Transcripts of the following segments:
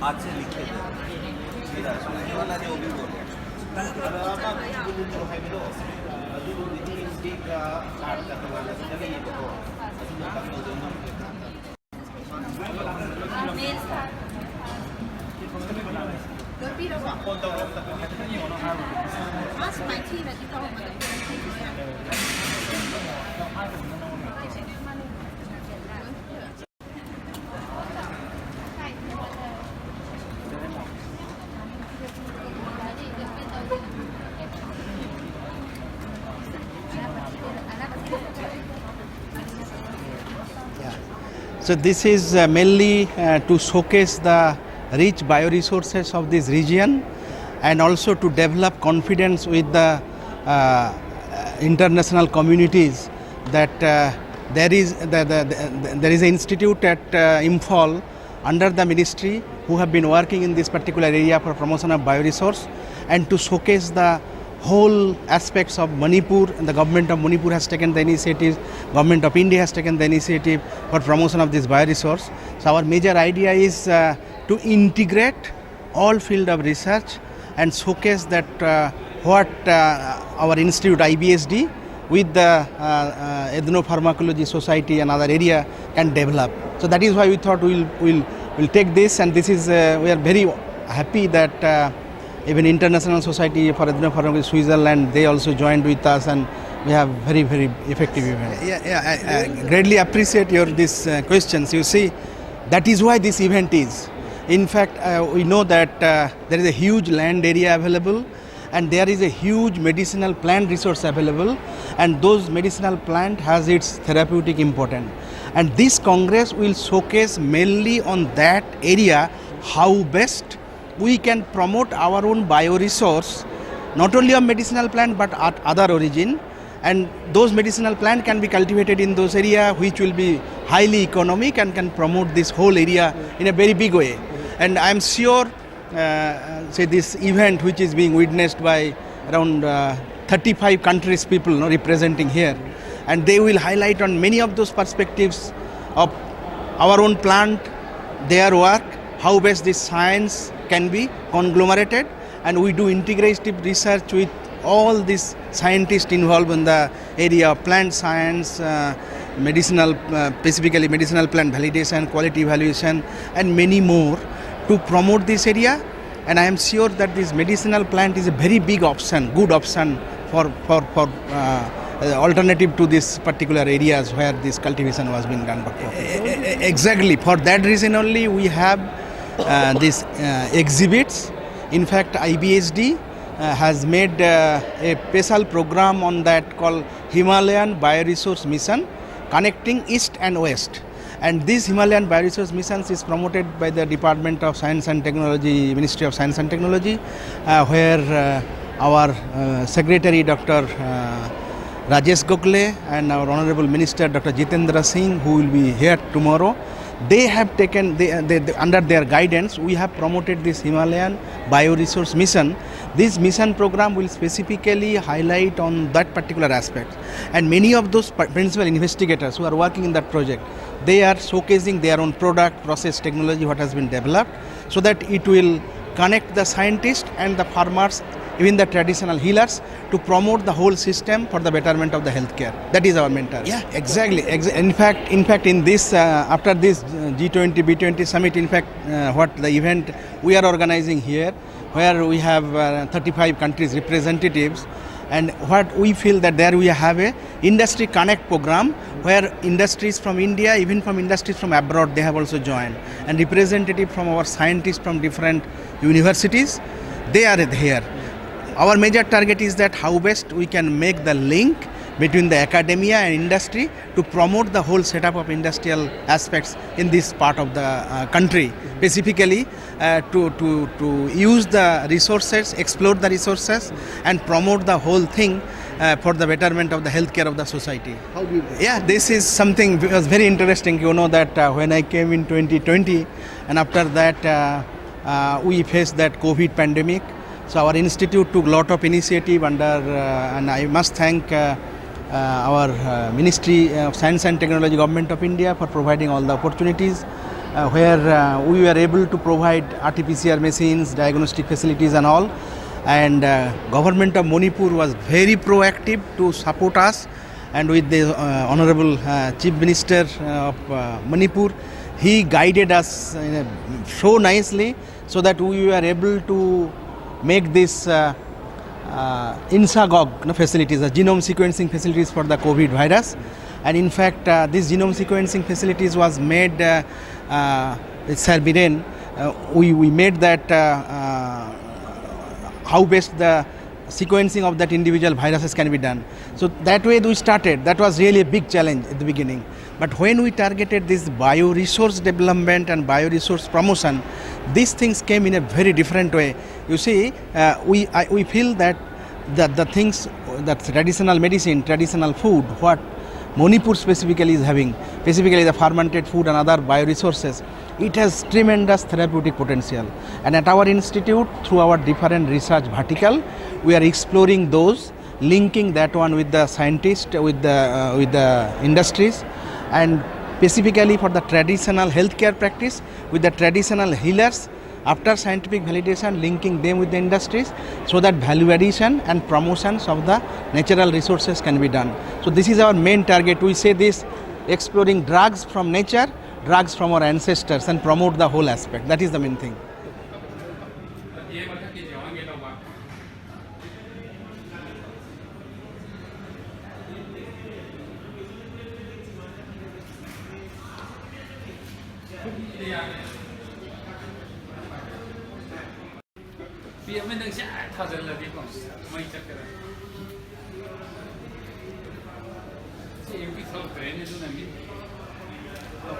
अच्छे लिखे वाला जो भी बोल So this is mainly to showcase the rich bioresources of this region and also to develop confidence with the international communities that there is an institute at Imphal under the ministry who have been working in this particular area for promotion of bioresource, and to showcase the whole aspects of Manipur. And the government of Manipur has taken the initiative, government of India has taken the initiative for promotion of this bioresource. So our major idea is to integrate all field of research and showcase that what our institute IBSD with the Ethnopharmacology Society and other area can develop. So that is why we thought we'll take this, and this is we are very happy that even International Society for Ethnopharmacology Switzerland, they also joined with us, and we have very effective event. I greatly appreciate your these questions. You see, that is why this event is. In fact, we know that there is a huge land area available, and there is a huge medicinal plant resource available, and those medicinal plant has its therapeutic importance. And this Congress will showcase mainly on that area how best we can promote our own bioresource, not only of medicinal plant but at other origin, and those medicinal plant can be cultivated in those area which will be highly economic and can promote this whole area in a very big way. And I am sure say this event which is being witnessed by around 35 countries people representing here, and they will highlight on many of those perspectives of our own plant, their work, how best this science can be conglomerated, and we do integrative research with all these scientists involved in the area of plant science, medicinal, specifically medicinal plant validation, quality evaluation, and many more to promote this area. And I am sure that this medicinal plant is a very big option, good option for alternative to this particular areas where this cultivation was being done before. Exactly, for that reason only we have these exhibits. In fact, IBSD has made a special program on that called Himalayan Bioresource Mission, connecting East and West. And this Himalayan Bioresource Mission is promoted by the Department of Science and Technology, Ministry of Science and Technology, where our Secretary Dr. Rajesh Gokhale and our Honorable Minister Dr. Jitendra Singh, who will be here tomorrow, they have taken, under their guidance, we have promoted this Himalayan Bioresource Mission. This mission program will specifically highlight on that particular aspect. And many of those principal investigators who are working in that project, they are showcasing their own product, process, technology, what has been developed, so that it will connect the scientists and the farmers, even the traditional healers, to promote the whole system for the betterment of the healthcare. That is our mentor. Yeah, exactly. In fact, in this after this G20, B20 summit, in fact, what the event we are organizing here, where we have 35 countries representatives, and what we feel that there we have a industry connect program where industries from India, even from industries from abroad, they have also joined, and representative from our scientists from different universities, they are here. Our major target is that how best we can make the link between the academia and industry to promote the whole setup of industrial aspects in this part of the country, specifically to use the resources, explore the resources and promote the whole thing for the betterment of the healthcare of the society. How do you? Yeah, this is something was very interesting. You know that when I came in 2020 and after that we faced that COVID pandemic. So our institute took a lot of initiative under, and I must thank our Ministry of Science and Technology, Government of India for providing all the opportunities where we were able to provide RT-PCR machines, diagnostic facilities and all. And Government of Manipur was very proactive to support us, and with the Honorable Chief Minister of Manipur, he guided us so nicely so that we were able to make this INSAGOG facilities, the genome sequencing facilities for the COVID virus. And in fact, this genome sequencing facilities was made with Sir Biren. We made that how best the sequencing of that individual viruses can be done. So that way we started. That was really a big challenge at the beginning. But when we targeted this bioresource development and bioresource promotion, these things came in a very different way. You see, we feel that the things, that traditional medicine, traditional food, what Manipur specifically is having, specifically the fermented food and other bioresources, it has tremendous therapeutic potential. And at our institute, through our different research vertical, we are exploring those, linking that one with the scientists, with the industries, and specifically for the traditional healthcare practice, with the traditional healers, after scientific validation, linking them with the industries so that value addition and promotions of the natural resources can be done. So this is our main target. We say this, exploring drugs from nature, drugs from our ancestors, and promote the whole aspect. That is the main thing.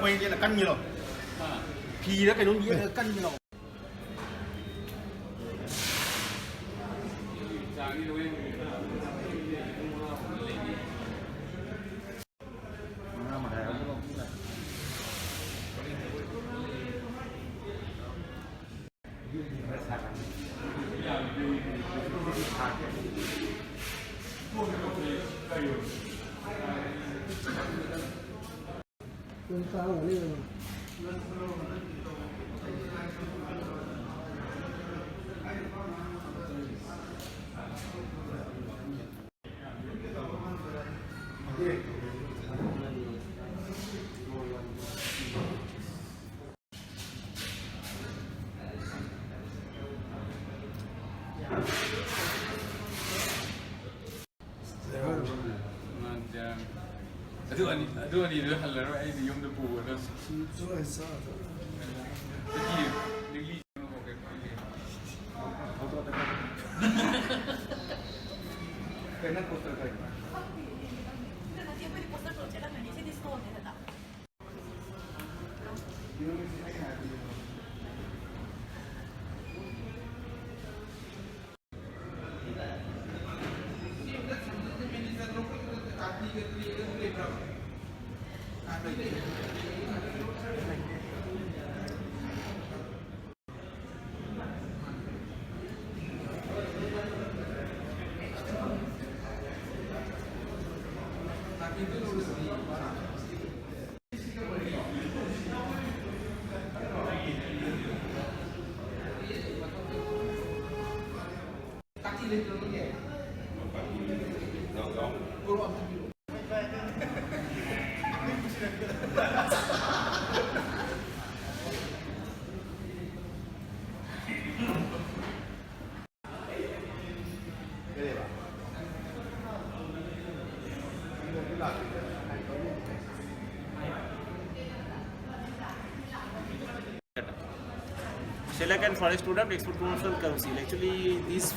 Quay đây là căn nhiều. Thì đó cái đúng nghĩa là căn nhiều. Aduh ni dah halar ai di yom de pu dah. Tu asa. Lili no ko ke. Kena poster kai. Shellac and Forest Product Export Promotional Council. Actually, these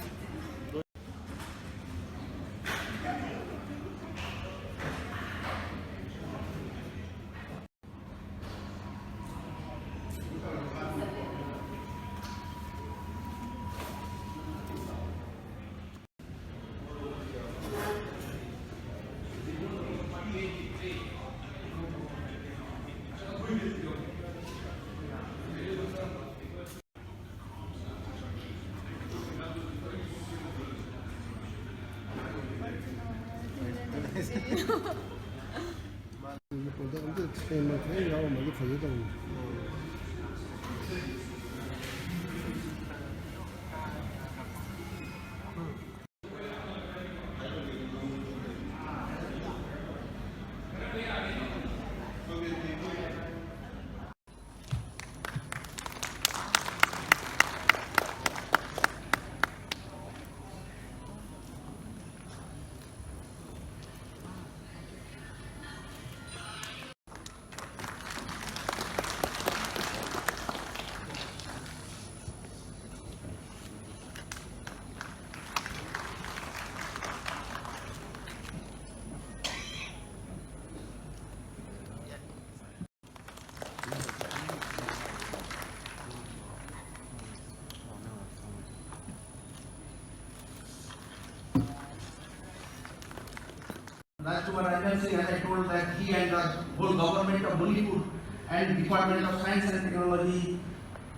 Rajkumar Singh, as I told, that he and the whole government of Manipur and Department of Science and Technology,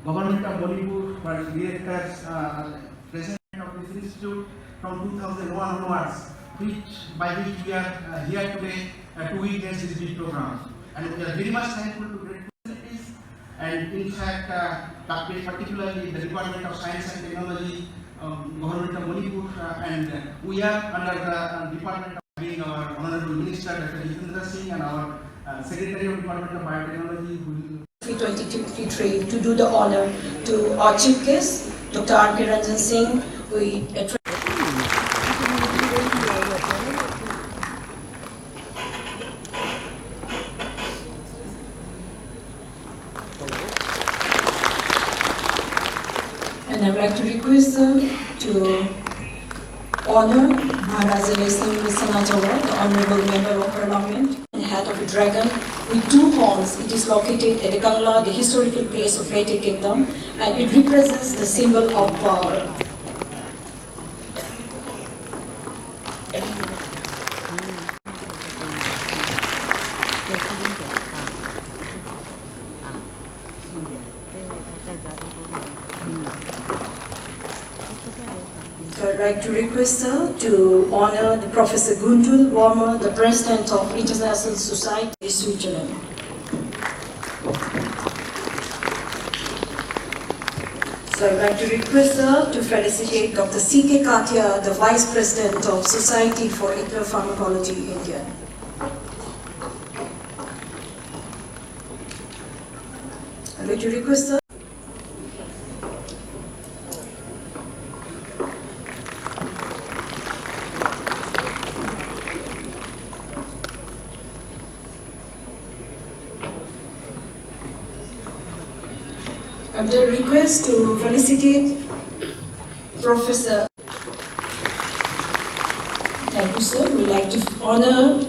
government of Manipur were directors, president of this institute from 2001 onwards, by which we are here today to witness this program. And we are very much thankful to great facilities, and in fact, particularly the Department of Science and Technology, government of Manipur, and we are under the Department of being our Honorable Minister, Dr. Jitendra Singh, and our Secretary of Department of Biotechnology, who 2023 to do the honor to our chief guest, Dr. R.K. Ranjan Singh. We and I would like to request to honor Maharaja Sanachawar, the Honorable Member of Parliament, and head of a dragon with two horns. It is located at Kangla, the historical place of Vedic Kingdom, and it represents the symbol of power. So I'd like to request her to honor the Professor Gundul Warmer, the President of International Society of Switzerland. So I'd like to request her to felicitate Dr. C.K. Katia, the Vice President of Society for Ethnopharmacology, India. I'd like to request her. The request to felicitate Professor. Thank you, sir. We'd like to honor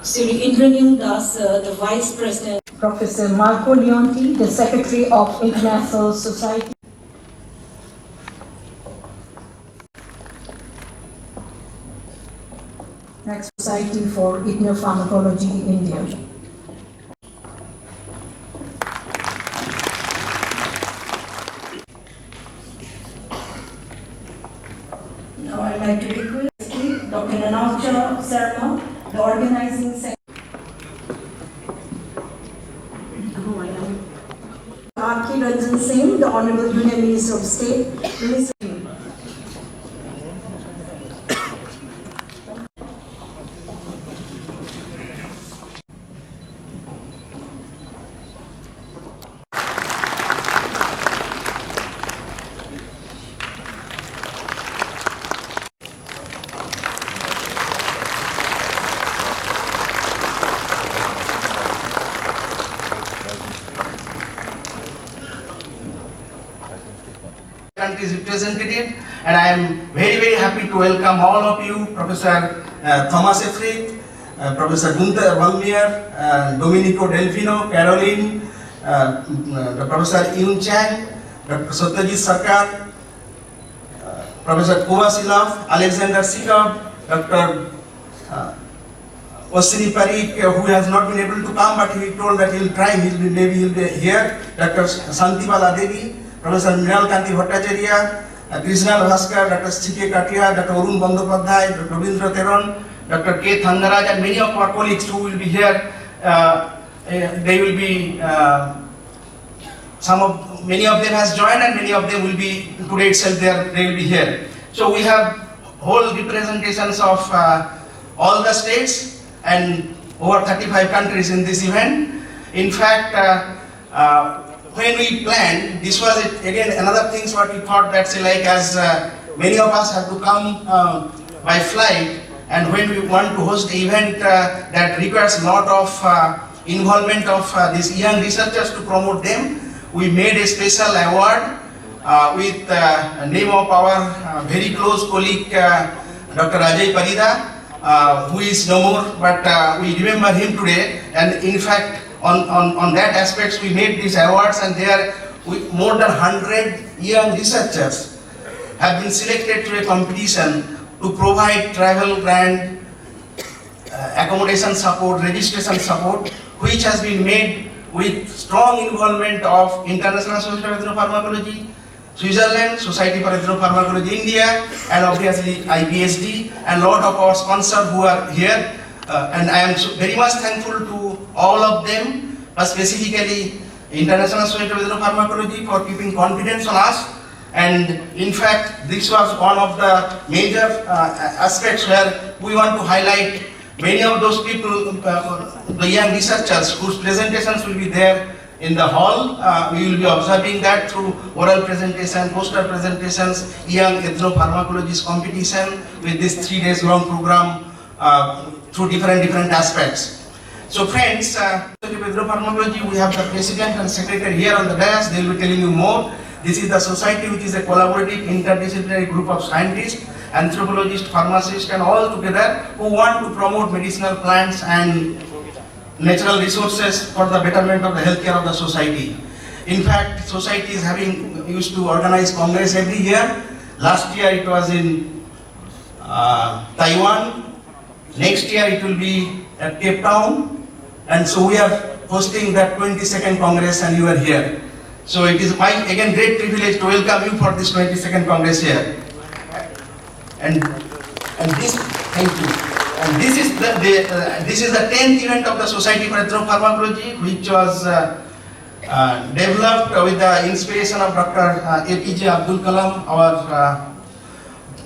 Sri Indranil Das, the Vice President. Professor Marco Leonti, the Secretary of International Society. Next, Society for Ethnopharmacology, India. Now I'd like to request Dr. Nanaucha Sarma, the organizing secretary. R.K. Ranjan Singh, the Honorable Union Minister of State. Country's representative, and I am very happy to welcome all of you, Professor Thomas Efrit, Professor Gunther Wangmier, Domenico Delfino, Caroline, Professor Yun Chang, Dr. Satyajit Sarkar, Professor Kovasilov, Alexander Sikov, Dr. Osini Parikh, who has not been able to come, but he told that he will try, maybe he will be here, Dr. Santibala Devi, Professor Mrinal Kanti Bhattacharya, Krishna Bhaskar, Dr. C.K. Katia, Dr. Arun Bandyopadhyay, Dr. Rabindra Teron, Dr. K. Thangaraj, and many of our colleagues who will be here. They will be, many of them has joined and many of them will be, today itself they will be here. So we have whole representations of all the states and over 35 countries in this event. In fact, when we planned, this was again another thing what we thought that say like as many of us have to come by flight, and when we want to host the event that requires a lot of involvement of these young researchers to promote them, we made a special award with the name of our very close colleague Dr. Ajay Parida, who is no more, but we remember him today. And in fact, on that aspects, we made these awards, and there more than 100 young researchers have been selected to a competition to provide travel grant, accommodation support, registration support, which has been made with strong involvement of International Bioresources Conclave, Switzerland, Society for Ethnopharmacology India, and obviously IBSD, and a lot of our sponsors who are here. And I am very much thankful to all of them, specifically International Society of Ethnopharmacology for keeping confidence on us. And in fact, this was one of the major aspects where we want to highlight many of those people, the young researchers whose presentations will be there in the hall. We will be observing that through oral presentation, poster presentations, young ethnopharmacologist competition with this 3 days long program through different aspects. So friends, ethnopharmacology, we have the president and secretary here on the dais. They will be telling you more. This is the society, which is a collaborative interdisciplinary group of scientists, anthropologists, pharmacists, and all together who want to promote medicinal plants and natural resources for the betterment of the healthcare of the society. In fact, society is used to organize congress every year. Last year it was in Taiwan. Next year it will be at Cape Town. And so we are hosting that 22nd Congress, and you are here. So it is my, again, great privilege to welcome you for this 22nd Congress here. And this, thank you. And this is the 10th event of the Society for Ethnopharmacology, which was developed with the inspiration of Dr. APJ Abdul Kalam, our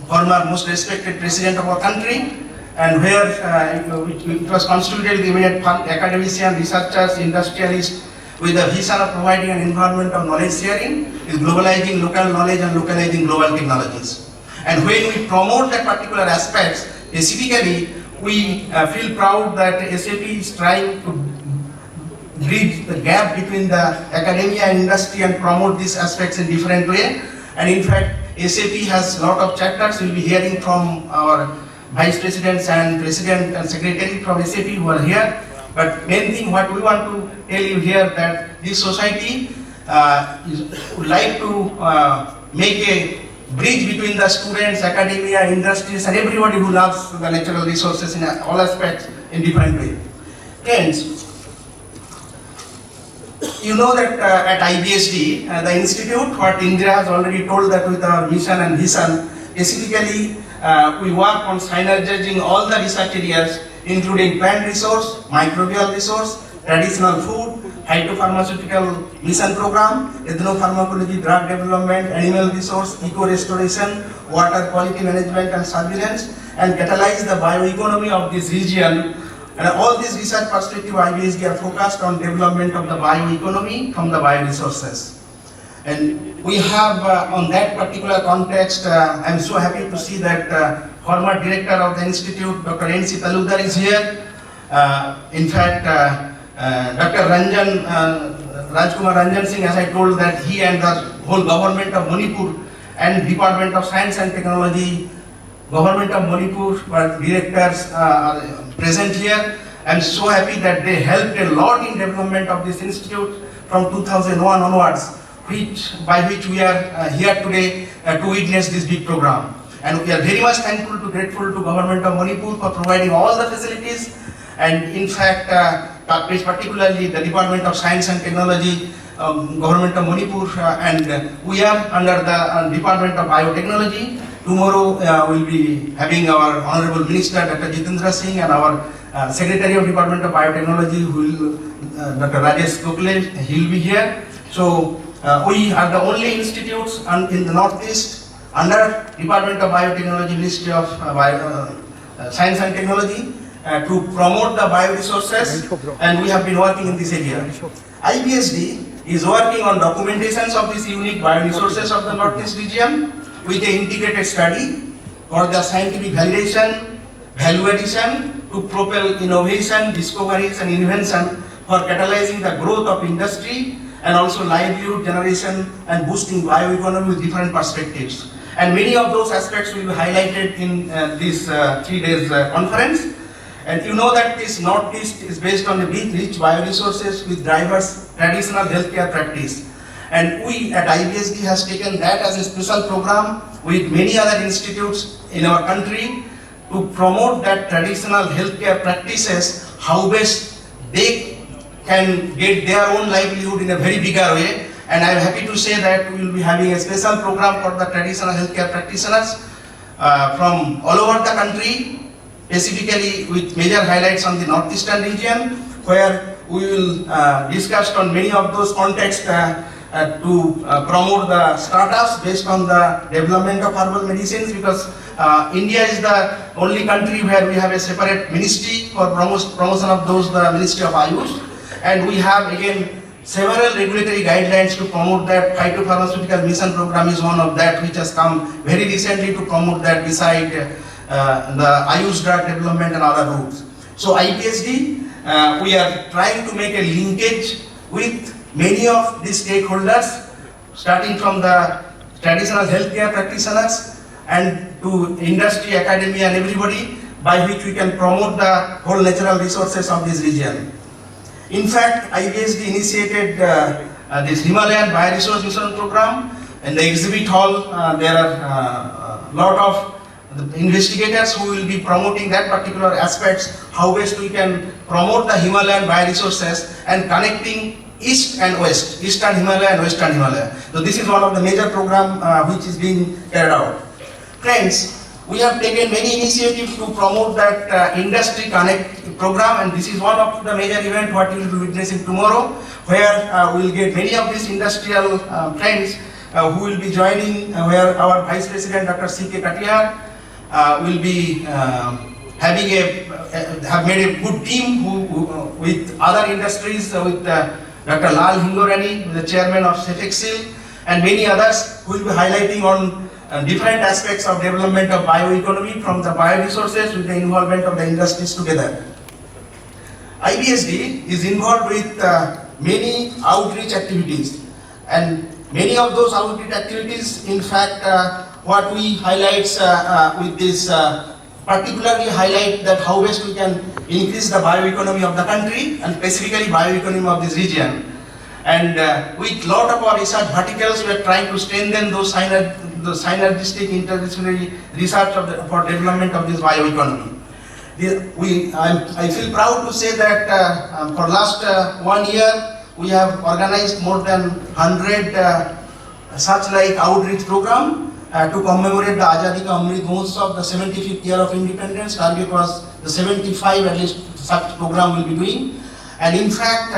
former most respected president of our country, and where it was constituted with academicians, researchers, industrialists, with the vision of providing an environment of knowledge sharing, is globalizing local knowledge and localizing global technologies. And when we promote that particular aspects, specifically, we feel proud that SAP is trying to bridge the gap between the academia and industry and promote these aspects in different way. And in fact, SAP has a lot of chapters. We'll be hearing from our vice presidents and president and secretary from SAP who are here. But main thing what we want to tell you here that this society would like to make a bridge between the students, academia, industries, and everybody who loves the natural resources in all aspects in different way. Friends, you know that at IBSD, the institute, what Indira has already told that with our mission and vision, specifically we work on synergizing all the research areas, including plant resource, microbial resource, traditional food, phytopharmaceutical mission program, ethnopharmacology, drug development, animal resource, eco-restoration, water quality management and surveillance, and catalyze the bioeconomy of this region. And all these research perspective IBSD are focused on development of the bioeconomy from the bioresources. And we have on that particular context, I am so happy to see that former director of the institute, Dr. N.C. Talukdar is here. In fact, Dr. Rajkumar Ranjan Singh, as I told, that he and the whole government of Manipur and Department of Science and Technology, government of Manipur, were directors present here. I am so happy that they helped a lot in development of this institute from 2001 onwards, by which we are here today to witness this big program. And we are very much grateful to government of Manipur for providing all the facilities. And in fact, particularly the Department of Science and Technology government of Manipur, and we are under the Department of Biotechnology. Tomorrow we'll be having our Honorable Minister Dr. Jitendra Singh and our Secretary of Department of Biotechnology, who will, Dr. Rajesh Conclave, he'll be here. So we are the only institutes in the Northeast under Department of Biotechnology, Ministry of Science and Technology to promote the bioresources, and we have been working in this area. IBSD is working on documentations of these unique bioresources of the Northeast region with an integrated study for the scientific validation, value addition to propel innovation, discoveries and invention for catalyzing the growth of industry and also livelihood generation and boosting bioeconomy with different perspectives. And many of those aspects will be highlighted in this 3 days conference. And you know that this Northeast is based on a rich bioresources with diverse traditional healthcare practice. And we at IBSD has taken that as a special program with many other institutes in our country to promote that traditional healthcare practices, how best they can get their own livelihood in a very bigger way. And I am happy to say that we will be having a special program for the traditional healthcare practitioners from all over the country, specifically with major highlights on the Northeastern region, where we will discuss on many of those contexts to promote the startups based on the development of herbal medicines, because India is the only country where we have a separate ministry for promotion of those, the Ministry of Ayush, and we have again several regulatory guidelines to promote that. Phytopharmaceutical mission program is one of that, which has come very recently to promote that beside the Ayush drug development and other routes. So IBSD, we are trying to make a linkage with many of the stakeholders, starting from the traditional healthcare practitioners and to industry, academia and everybody, by which we can promote the whole natural resources of this region. In fact, IBSD initiated this Himalayan Bioresource Mission program. In the exhibit hall, there are a lot of investigators who will be promoting that particular aspects, how best we can promote the Himalayan bioresources and connecting East and West, Eastern Himalaya and Western Himalaya. So this is one of the major program which is being carried out. Friends, we have taken many initiatives to promote that Industry Connect program, and this is one of the major events what you will be witnessing tomorrow, where we will get many of these industrial friends who will be joining, where our Vice President Dr. C.K. Katiyar will be have made a good team with other industries, with Dr. Lal Hingorani, the chairman of SFEC, and many others who will be highlighting on different aspects of development of bioeconomy from the bioresources with the involvement of the industries together. IBSD is involved with many outreach activities, and many of those outreach activities, in fact, what we highlights with this particularly highlight that how best we can increase the bioeconomy of the country and specifically bioeconomy of this region. And with lot of our research verticals, we are trying to strengthen those synergistic interdisciplinary research for development of this bioeconomy. I feel proud to say that for last 1 year, we have organized more than 100 such like outreach program to commemorate the Azadi Ka Amrit Mahotsav, the 75th year of independence. Target was the 75 at least such program will be doing. And in fact,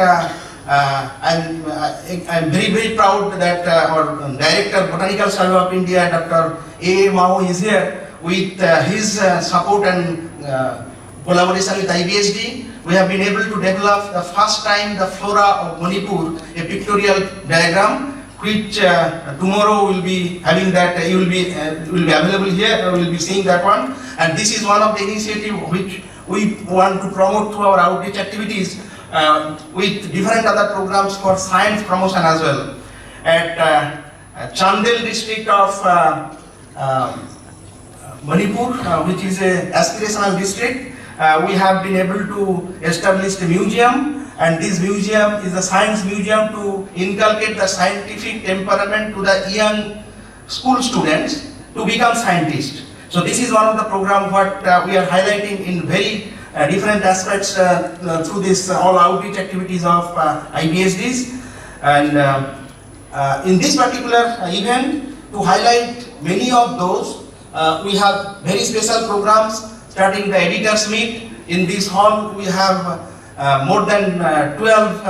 I'm very proud that our Director Botanical Survey of India, Dr. A. Mao is here with his support and collaboration with IBSD. We have been able to develop the first time the flora of Manipur, a pictorial diagram, which tomorrow will be having that, will be available here, we will be seeing that one. And this is one of the initiatives which we want to promote through our outreach activities with different other programs for science promotion as well. At Chandel district of Manipur, which is an aspirational district, we have been able to establish a museum, and this museum is a science museum to inculcate the scientific temperament to the young school students to become scientists. So this is one of the programs what we are highlighting in very different aspects through this all outreach activities of IBSDs. And in this particular event, to highlight many of those, we have very special programs starting the editors meet. In this hall, we have more than 12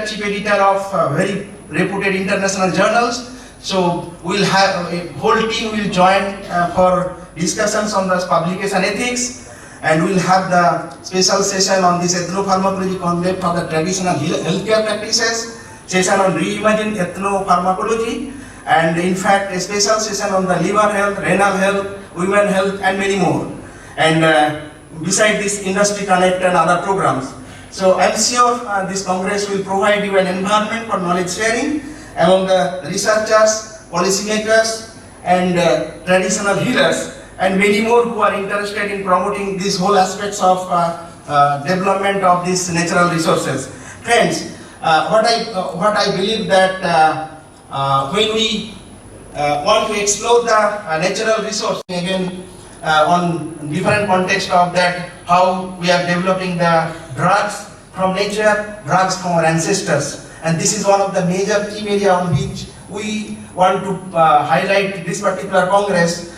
chief editor of very reputed international journals. So we'll have a whole team will join for discussions on the publication ethics, and we'll have the special session on this ethnopharmacology conclave for the traditional healthcare practices, session on Reimagine Ethnopharmacology, and in fact a special session on the liver health, renal health, women health, and many more. And beside this, industry connect and other programs. So I'm sure this congress will provide you an environment for knowledge sharing among the researchers, policymakers, and traditional healers, and many more who are interested in promoting these whole aspects of development of these natural resources. Friends, what I believe that when we want to explore the natural resource, again on different context of that, how we are developing the drugs from nature, drugs from our ancestors. And this is one of the major theme area on which we want to highlight this particular congress.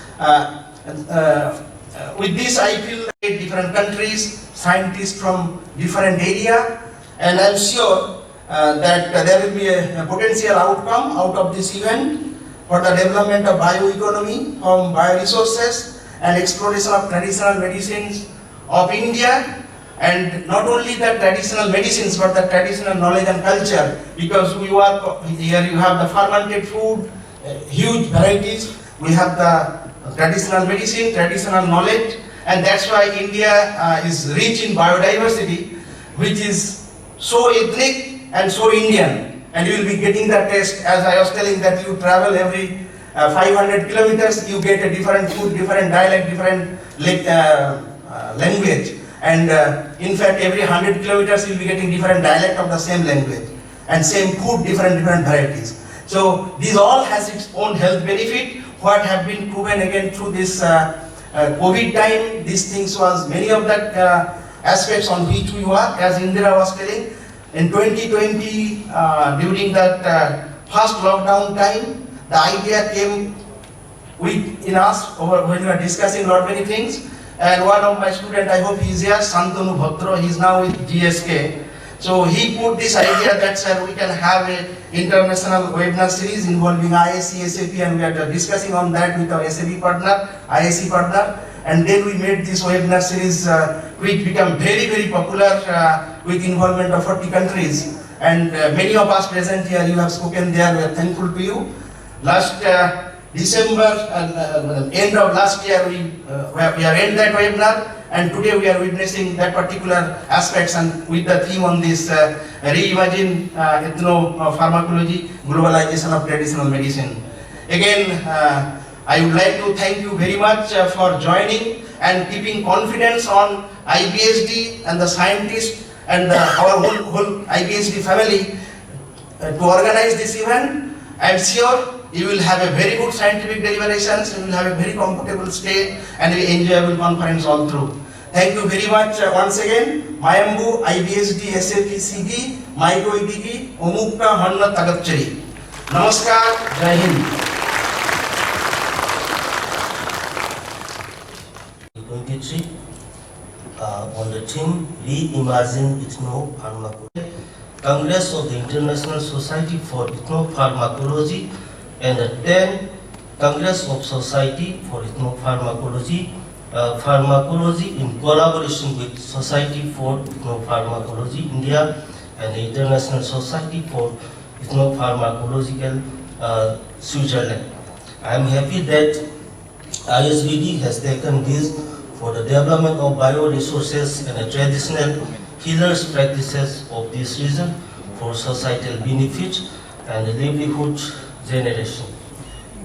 With this, I feel like different countries, scientists from different area, and I'm sure that there will be a potential outcome out of this event for the development of bioeconomy from bioresources and exploration of traditional medicines of India. And not only the traditional medicines, but the traditional knowledge and culture, because we work here, you have the fermented food, huge varieties, we have the traditional medicine, traditional knowledge, and that's why India is rich in biodiversity, which is so ethnic and so Indian. And you will be getting the taste, as I was telling, that you travel every 500 kilometers, you get a different food, different dialect, different language. And in fact, every 100 kilometers you'll be getting different dialect of the same language and same food, different varieties. So these all has its own health benefit. What have been proven again through this COVID time, these things was many of the aspects on which we work. As Indira was telling, in 2020, during that first lockdown time, the idea came in us when we were discussing lot many things. And one of my students, I hope he's here, Santanu Bhatro, he's now with GSK. So he put this idea that, sir, we can have an international webinar series involving ISE SFEC, and we are discussing on that with our SFE partner, ISE partner. And then we made this webinar series, which became very, very popular with involvement of 40 countries. And many of us present here, you have spoken there, we are thankful to you. Last December, end of last year, we are in that webinar, and today we are witnessing that particular aspects, and with the theme on this Reimagine Ethnopharmacology, Globalization of Traditional Medicine. Again, I would like to thank you very much for joining and keeping confidence on IBSD and the scientists and our whole IBSD family to organize this event. I am sure you will have a very good scientific deliberations, you will have a very comfortable stay, and an enjoyable conference all through. Thank you very much once again. Mayambu, IBSD, SFEC, Maiko Idigi, Omukta Hanna Tagapchari. Namaskar, Jai Hind. 23 on the theme Reimagine Ethnopharmacology. Congress of the International Society for Ethnopharmacology and the 10th Congress of Society for Ethnopharmacology, Pharmacology in collaboration with Society for Ethnopharmacology India and the International Society for Ethnopharmacological Switzerland. I am happy that ISBD has taken this for the development of bioresources and the traditional healers practices of this region for societal benefit and livelihood generation.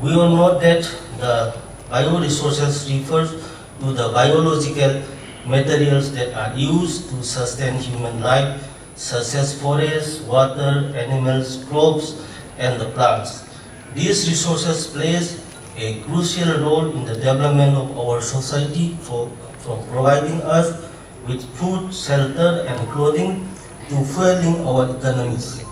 We all know that the bioresources refers to the biological materials that are used to sustain human life, such as forests, water, animals, crops, and the plants. These resources plays a crucial role in the development of our society from providing us with food, shelter, and clothing to fueling our economies.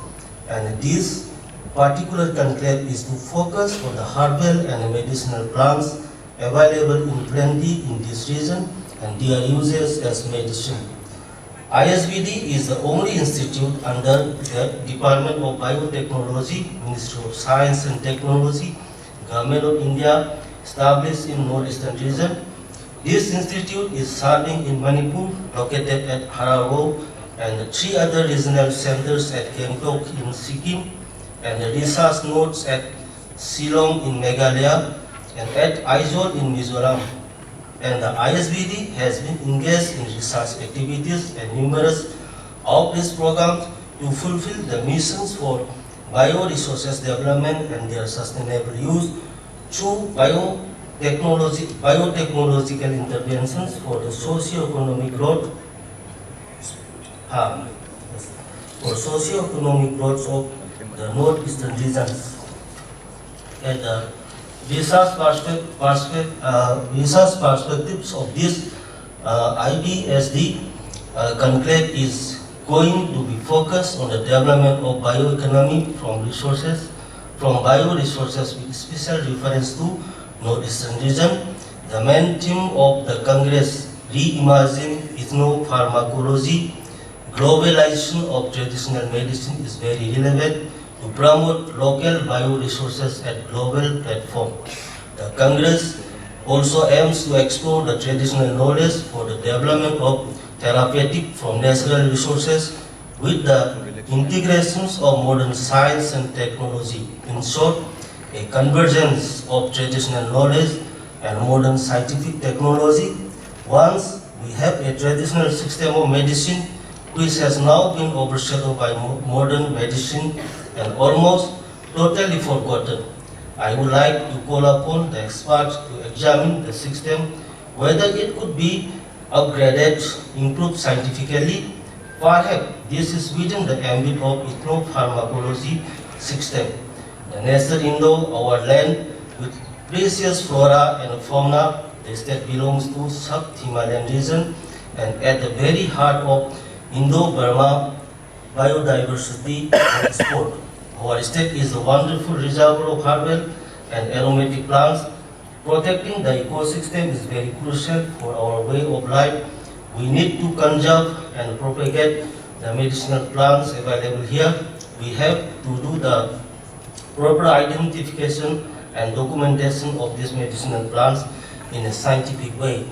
and this particular conclave is to focus on the herbal and medicinal plants available in plenty in this region and their uses as medicine. ISBD is the only institute under the Department of Biotechnology, Ministry of Science and Technology, Government of India, established in Northeastern Region. This institute is serving in Manipur, located at Hararo, and 3 other regional centers at Gangtok in Sikkim, and the research nodes at Shillong in Meghalaya, and at Aizawl in Mizoram. And the ISBD has been engaged in research activities and numerous outreach programs to fulfill the missions for bioresources development and their sustainable use through biotechnological interventions for the socio-economic growth of the northeastern regions. And the research perspectives of this IBSD conclave is going to be focused on the development of bioeconomy from bioresources with special reference to Northeastern Region. The main theme of the Congress, Reimagine Ethnopharmacology, Globalization of Traditional Medicine, is very relevant to promote local bioresources at global platform. The Congress also aims to explore the traditional knowledge for the development of therapeutic from natural resources with the integrations of modern science and technology. In short, a convergence of traditional knowledge and modern scientific technology. Once we have a traditional system of medicine which has now been overshadowed by modern medicine and almost totally forgotten. I would like to call upon the experts to examine the system, whether it could be upgraded, improved scientifically. Perhaps this is within the ambit of ethnopharmacology system. The nature indoor our land with precious flora and fauna. The state belongs to sub-Himalayan region and at the very heart of Indo-Burma biodiversity and sport. Our state is a wonderful reservoir of herbal and aromatic plants. Protecting the ecosystem is very crucial for our way of life. We need to conserve and propagate the medicinal plants available here. We have to do the proper identification and documentation of these medicinal plants in a scientific way.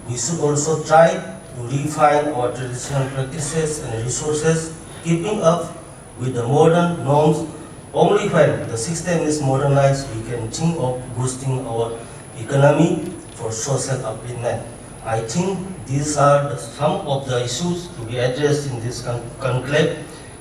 We should also try to refine our traditional practices and resources, keeping up with the modern norms. Only when the system is modernized, we can think of boosting our economy for social upliftment. I think these are some of the issues to be addressed in this conclave.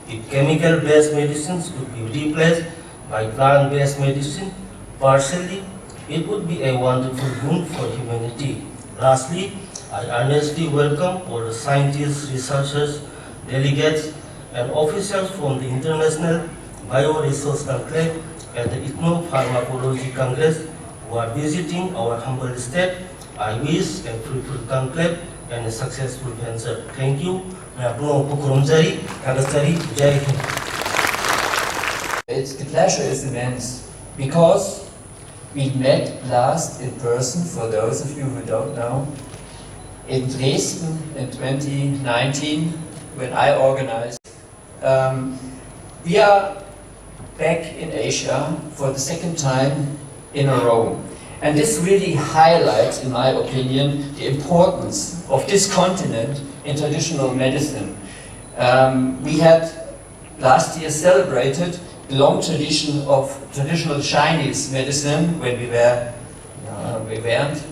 If chemical-based medicines could be replaced by plant-based medicine partially, it would be a wonderful boon for humanity. Lastly, I earnestly welcome all the scientists, researchers, delegates, and officials from the International Bioresources Conclave and the Ethnopharmacology Congress who are visiting our humble state. I wish a fruitful conclave and a successful venture. Thank you. The pleasure is immense because we met last in person, for those of you who don't know, in Dresden in 2019 when I organized. We are back in Asia for the second time in a row. And this really highlights, in my opinion, the importance of this continent in traditional medicine. We had last year celebrated the long tradition of traditional Chinese medicine when we weren't,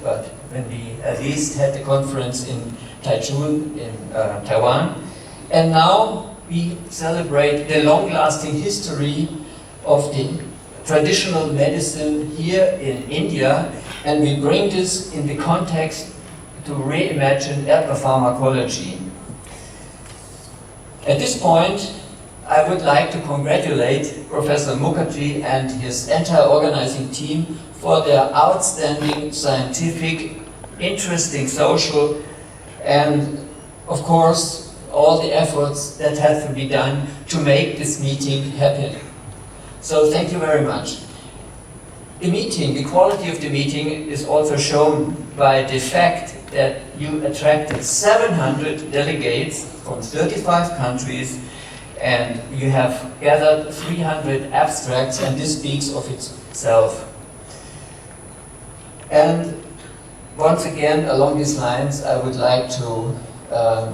but when we at least had the conference in Taichung in Taiwan. And now we celebrate the long-lasting history of the traditional medicine here in India, and we bring this in the context to reimagine ethnopharmacology. At this point, I would like to congratulate Professor Mukherjee and his entire organizing team for their outstanding scientific, interesting social, and of course, all the efforts that have to be done to make this meeting happen. So thank you very much. The meeting, the quality of the meeting is also shown by the fact that you attracted 700 delegates from 35 countries, and you have gathered 300 abstracts, and this speaks of itself. And once again, along these lines, I would like to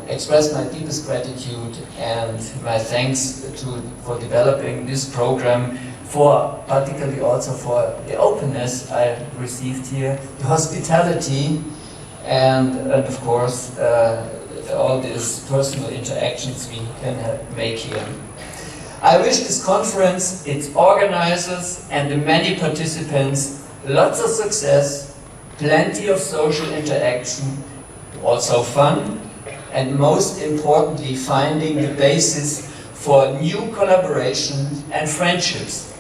express my deepest gratitude and my thanks for developing this program, particularly also for the openness I received here, the hospitality, and of course all these personal interactions we can make here. I wish this conference, its organizers and the many participants lots of success, plenty of social interaction, also fun, and most importantly finding the basis for new collaborations and friendships.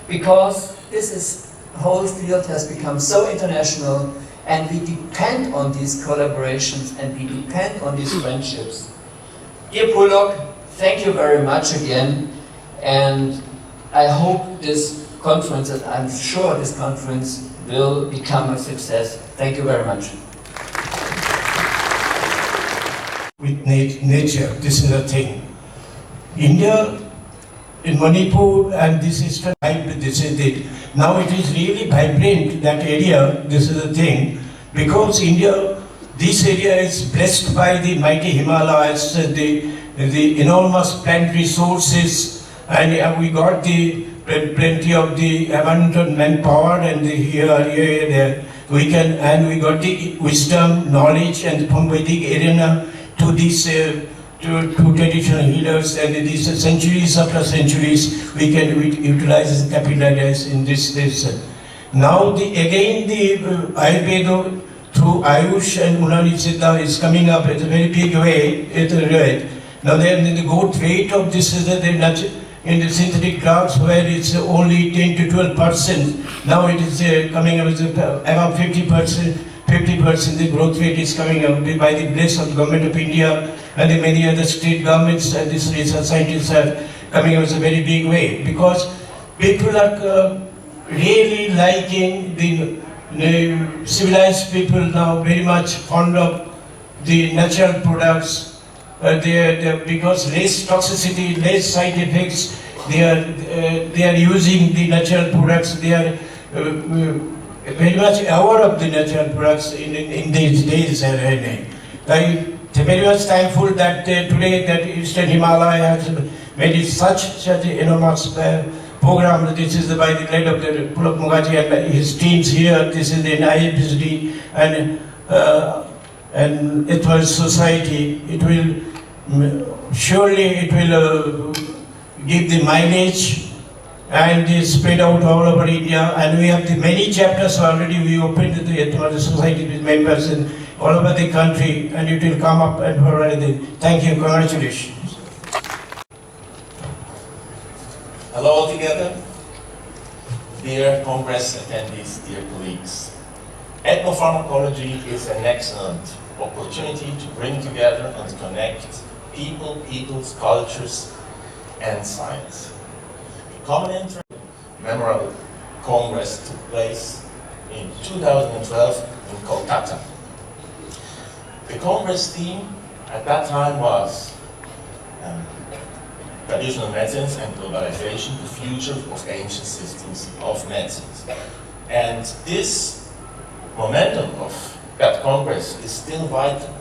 Because this whole field has become so international, and we depend on these collaborations and we depend on these friendships. Dear Pulok, thank you very much again, and I hope this conference, and I'm sure this conference will become a success. Thank you very much. With nature, this is the thing. India, in Manipur, and this is it. Now it is really vibrant, that area, this is the thing, because India, this area is blessed by the mighty Himalayas, the enormous plant resources, and we got the plenty of the abundant manpower, and here we can, and we got the wisdom, knowledge, and from Vedic arena to this to traditional healers, and these centuries after centuries we can utilize and capitalize in this. Now again the Ayurveda through Ayush and Unani Siddha is coming up at a very big way. Now then the growth rate of this is in the synthetic drugs where it's only 10 to 12%. Now it is coming up with about 50%. 50% the growth rate is coming up by the bless of the Government of India, and the many other state governments and these research scientists are coming up in a very big way, because people are really liking the civilized people now very much fond of the natural products. Because less toxicity, less side effects, they are using the natural products. They are very much aware of the natural products in these days. I'm very much thankful that today that Eastern Himalaya has made such an enormous program. This is by the lead of the Pulok Mugaji and his teams here. This is the ISD and Ethnopharmacology Society. It will surely give the mileage and is spread out all over India, and we have the many chapters already. We opened the Ethnopharmacology Society with members in all over the country, and it will come up and for anything. Thank you, congratulations. Hello all together, dear Congress attendees, dear colleagues. Ethnopharmacology is an excellent opportunity to bring together and connect people, peoples, cultures, and science. Common interest memorable Congress took place in 2012 in Kolkata. The Congress theme at that time was traditional medicines and globalization, the future of ancient systems of medicines. And this momentum of that Congress is still vital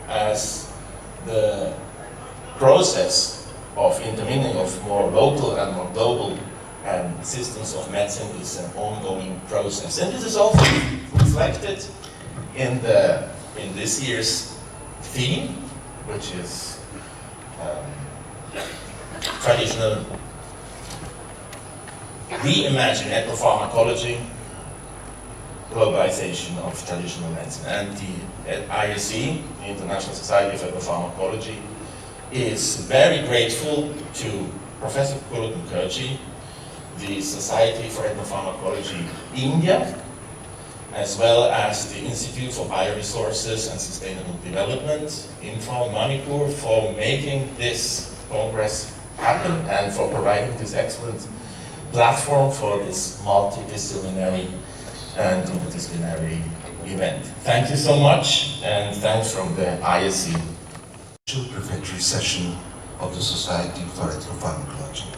as the process of intermingling of more local and more global systems of medicine is an ongoing process. And this is also reflected in this year's theme, which is traditional Reimagine Ethnopharmacology, Globalization of Traditional Medicine. And the ISE, the International Society of Ethnopharmacology, is very grateful to Professor Pulok Mukerji, the Society for Ethnopharmacology India, as well as the Institute for Bioresources and Sustainable Development, Imphal, Manipur, for making this Congress happen and for providing this excellent platform for this multidisciplinary and interdisciplinary event. Thank you so much, and thanks from the ISE. Prefatory session of the Society for Ethnopharmacology.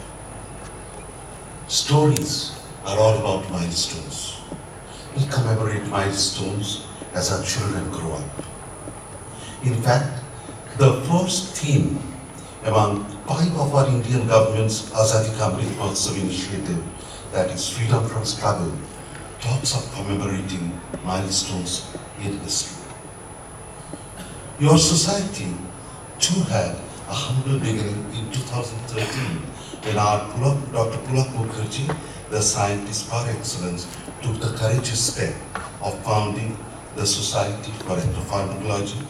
Stories are all about milestones. We commemorate milestones as our children grow up. In fact, the first theme among 5 of our Indian government's Azadi Ka Amrit Mahotsav initiative, that is freedom from struggle, talks of commemorating milestones in history. Your society too had a humble beginning in 2013 when our Dr. Pulak Mukherjee, the scientist par excellence, took the courageous step of founding the Society for Ethnopharmacology.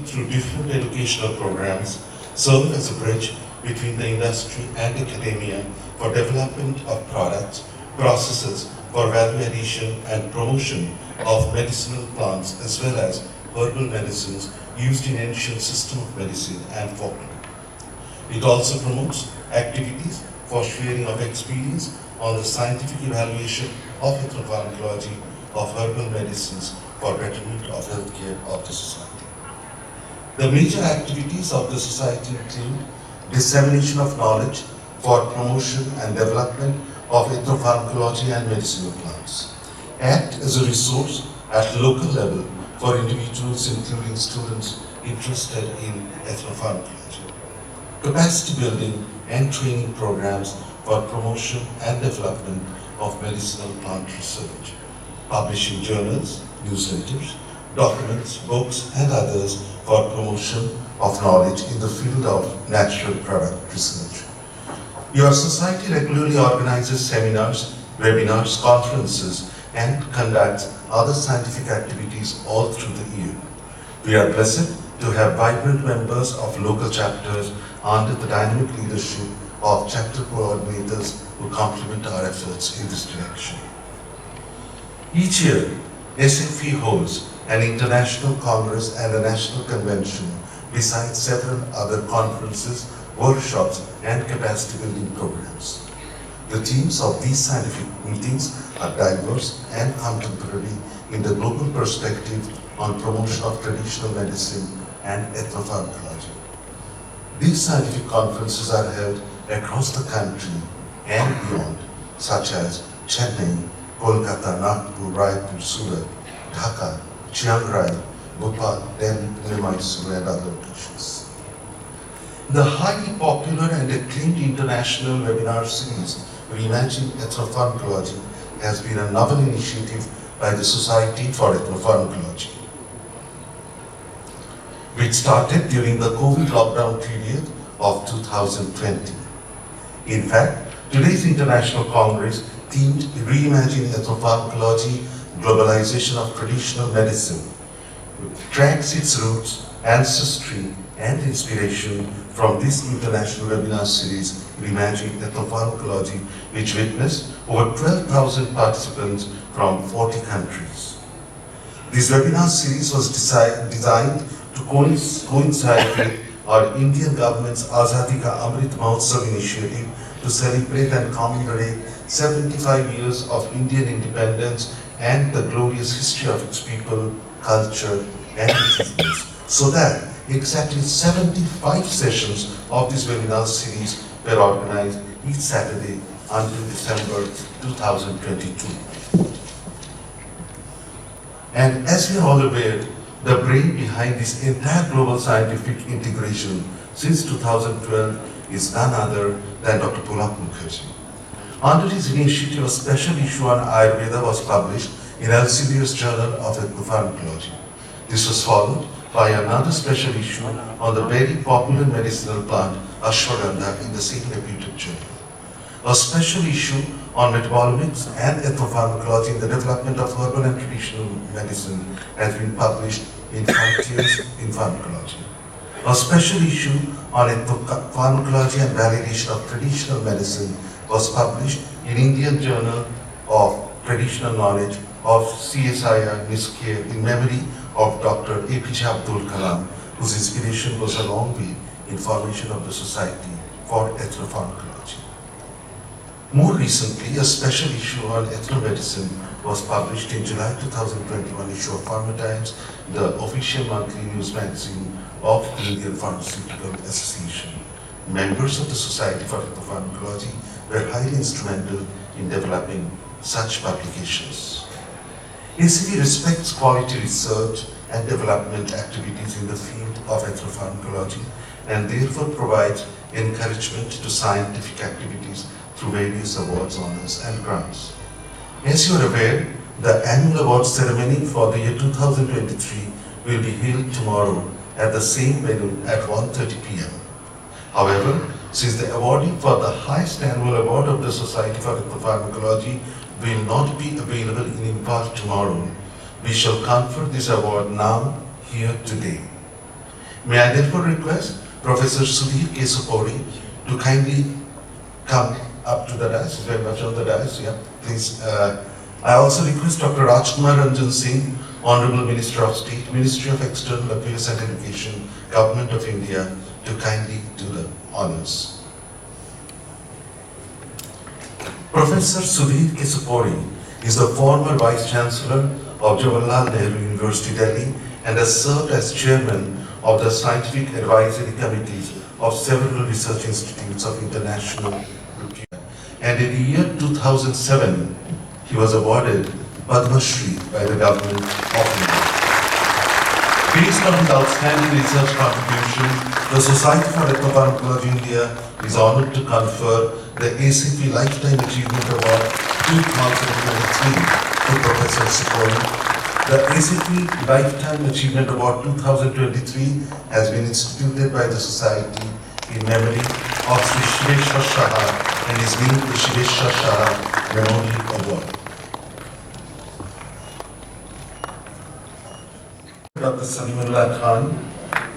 Through different educational programs, serve as a bridge between the industry and academia for development of products, processes for value addition and promotion of medicinal plants as well as herbal medicines used in ancient system of medicine and folklore. It also promotes activities for sharing of experience on the scientific evaluation of ethnopharmacology of herbal medicines for betterment of healthcare of the society. The major activities of the society include dissemination of knowledge for promotion and development of ethnopharmacology and medicinal plants, act as a resource at local level for individuals including students interested in ethnopharmacology, capacity building and training programs for promotion and development of medicinal plant research, publishing journals, newsletters, documents, books and others for promotion of knowledge in the field of natural product research. Your society regularly organizes seminars, webinars, conferences and conducts other scientific activities all through the year. We are blessed to have vibrant members of local chapters under the dynamic leadership of chapter coordinators who complement our efforts in this direction. Each year, SFE holds an international congress and a national convention, besides several other conferences, workshops, and capacity building programs. The themes of these scientific meetings are diverse and contemporary in the global perspective on promotion of traditional medicine and ethnopharmacology. These scientific conferences are held across the country and beyond, such as Chennai, Kolkata, Nagpur, Raipur, Surat, Dhaka, Chiang Rai, Bhopal, Delhi, Mysore, and other locations. The highly popular and acclaimed international webinar series, Reimagine Ethnopharmacology, has been a novel initiative by the Society for Ethnopharmacology, which started during the COVID lockdown period of 2020. In fact, today's International Congress, themed Reimagine Ethnopharmacology, Globalization of Traditional Medicine, tracks its roots, ancestry, and inspiration from this international webinar series, Reimagine Ethnopharmacology, which witnessed over 12,000 participants from 40 countries. This webinar series was designed to coincide with our Indian government's Azadi Ka Amrit Mahotsav initiative to celebrate and commemorate 75 years of Indian independence and the glorious history of its people, culture, and achievements, so that exactly 75 sessions of this webinar series were organized each Saturday until December 2022. And as we are all aware, the brain behind this entire global scientific integration since 2012 is none other than Dr. Pulak Mukherjee. Under his initiative, a special issue on Ayurveda was published in Elsevier's Journal of Ethnopharmacology. This was followed by another special issue on the very popular medicinal plant Ashwagandha in the same reputed journal. A special issue on metabolomics and ethnopharmacology in the development of herbal and traditional medicine has been published in Frontiers in Pharmacology. A special issue on ethnopharmacology and validation of traditional medicine was published in Indian Journal of Traditional Knowledge of CSIR NISCARE in memory of Dr. APJ Abdul Kalam, whose inspiration goes a long way in formation of the Society for Ethnopharmacology. More recently, a special issue on ethnomedicine was published in July 2021 issue of Pharma Times, the official monthly news magazine of the Indian Pharmaceutical Association. Members of the Society for Ethnopharmacology were highly instrumental in developing such publications. ACV respects quality research and development activities in the field of ethnopharmacology and therefore provides encouragement to scientific activities through various awards, honors and grants. As you are aware, the annual award ceremony for the year 2023 will be held tomorrow at the same venue at 1:30 p.m. However, since the awarding for the highest annual award of the Society for Ethnopharmacology will not be available in Imphal tomorrow, we shall confer this award now, here today. May I therefore request Professor Sudhir Kesapuri to kindly come up to the dais. He's very much on the dais, yeah, please. I also request Dr. Rajkumar Ranjan Singh, Honorable Minister of State, Ministry of External Affairs and Education, Government of India, to kindly do the honors. Professor Sudhir Kesapuri is the former Vice Chancellor of Jawaharlal Nehru University, Delhi, and has served as Chairman of the Scientific Advisory Committees of several research institutes of international repute. And in the year 2007, he was awarded Padma Shri by the government of India. Based on his outstanding research contribution, the Society for Ethnopharmacology India is honored to confer the ACP Lifetime Achievement Award 2023 to Professor Sipori. The ACP Lifetime Achievement Award 2023 has been instituted by the Society in memory of Sri Shiveshwar Shah and is linked to Shiveshwar Shah Memorial Award. Dr. Salimullah Khan,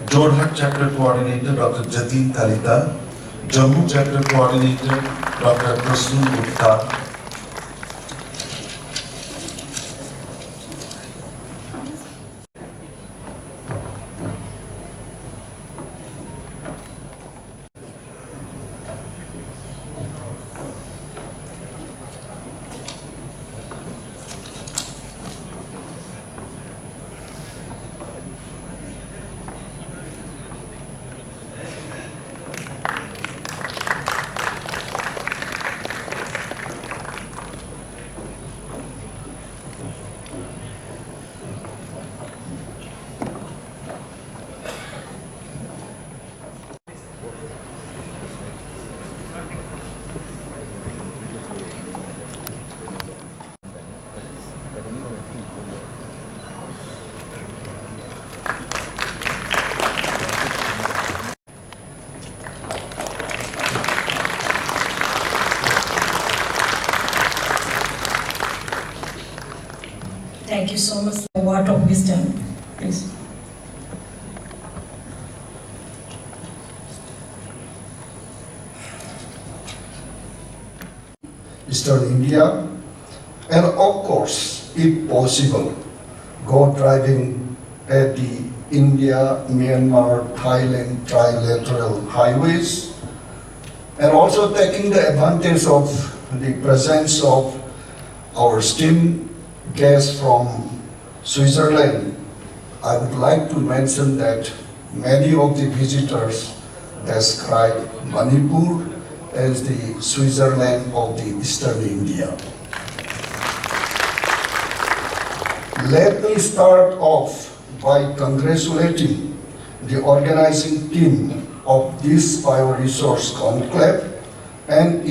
Jorhat Chapter Coordinator Dr. Jatin Talita, Jammu Chapter Coordinator Dr. Prasun Gupta, Thank you so much. A word of wisdom, please. Eastern India, and of course, if possible, go driving at the India, Myanmar, Thailand trilateral highways, and also taking the advantage of the presence of our esteemed guests from Switzerland. I would like to mention that many of the visitors describe Manipur as the Switzerland of the Eastern India. Let me start off by congratulating the organizing team of this Bioresource Conclave and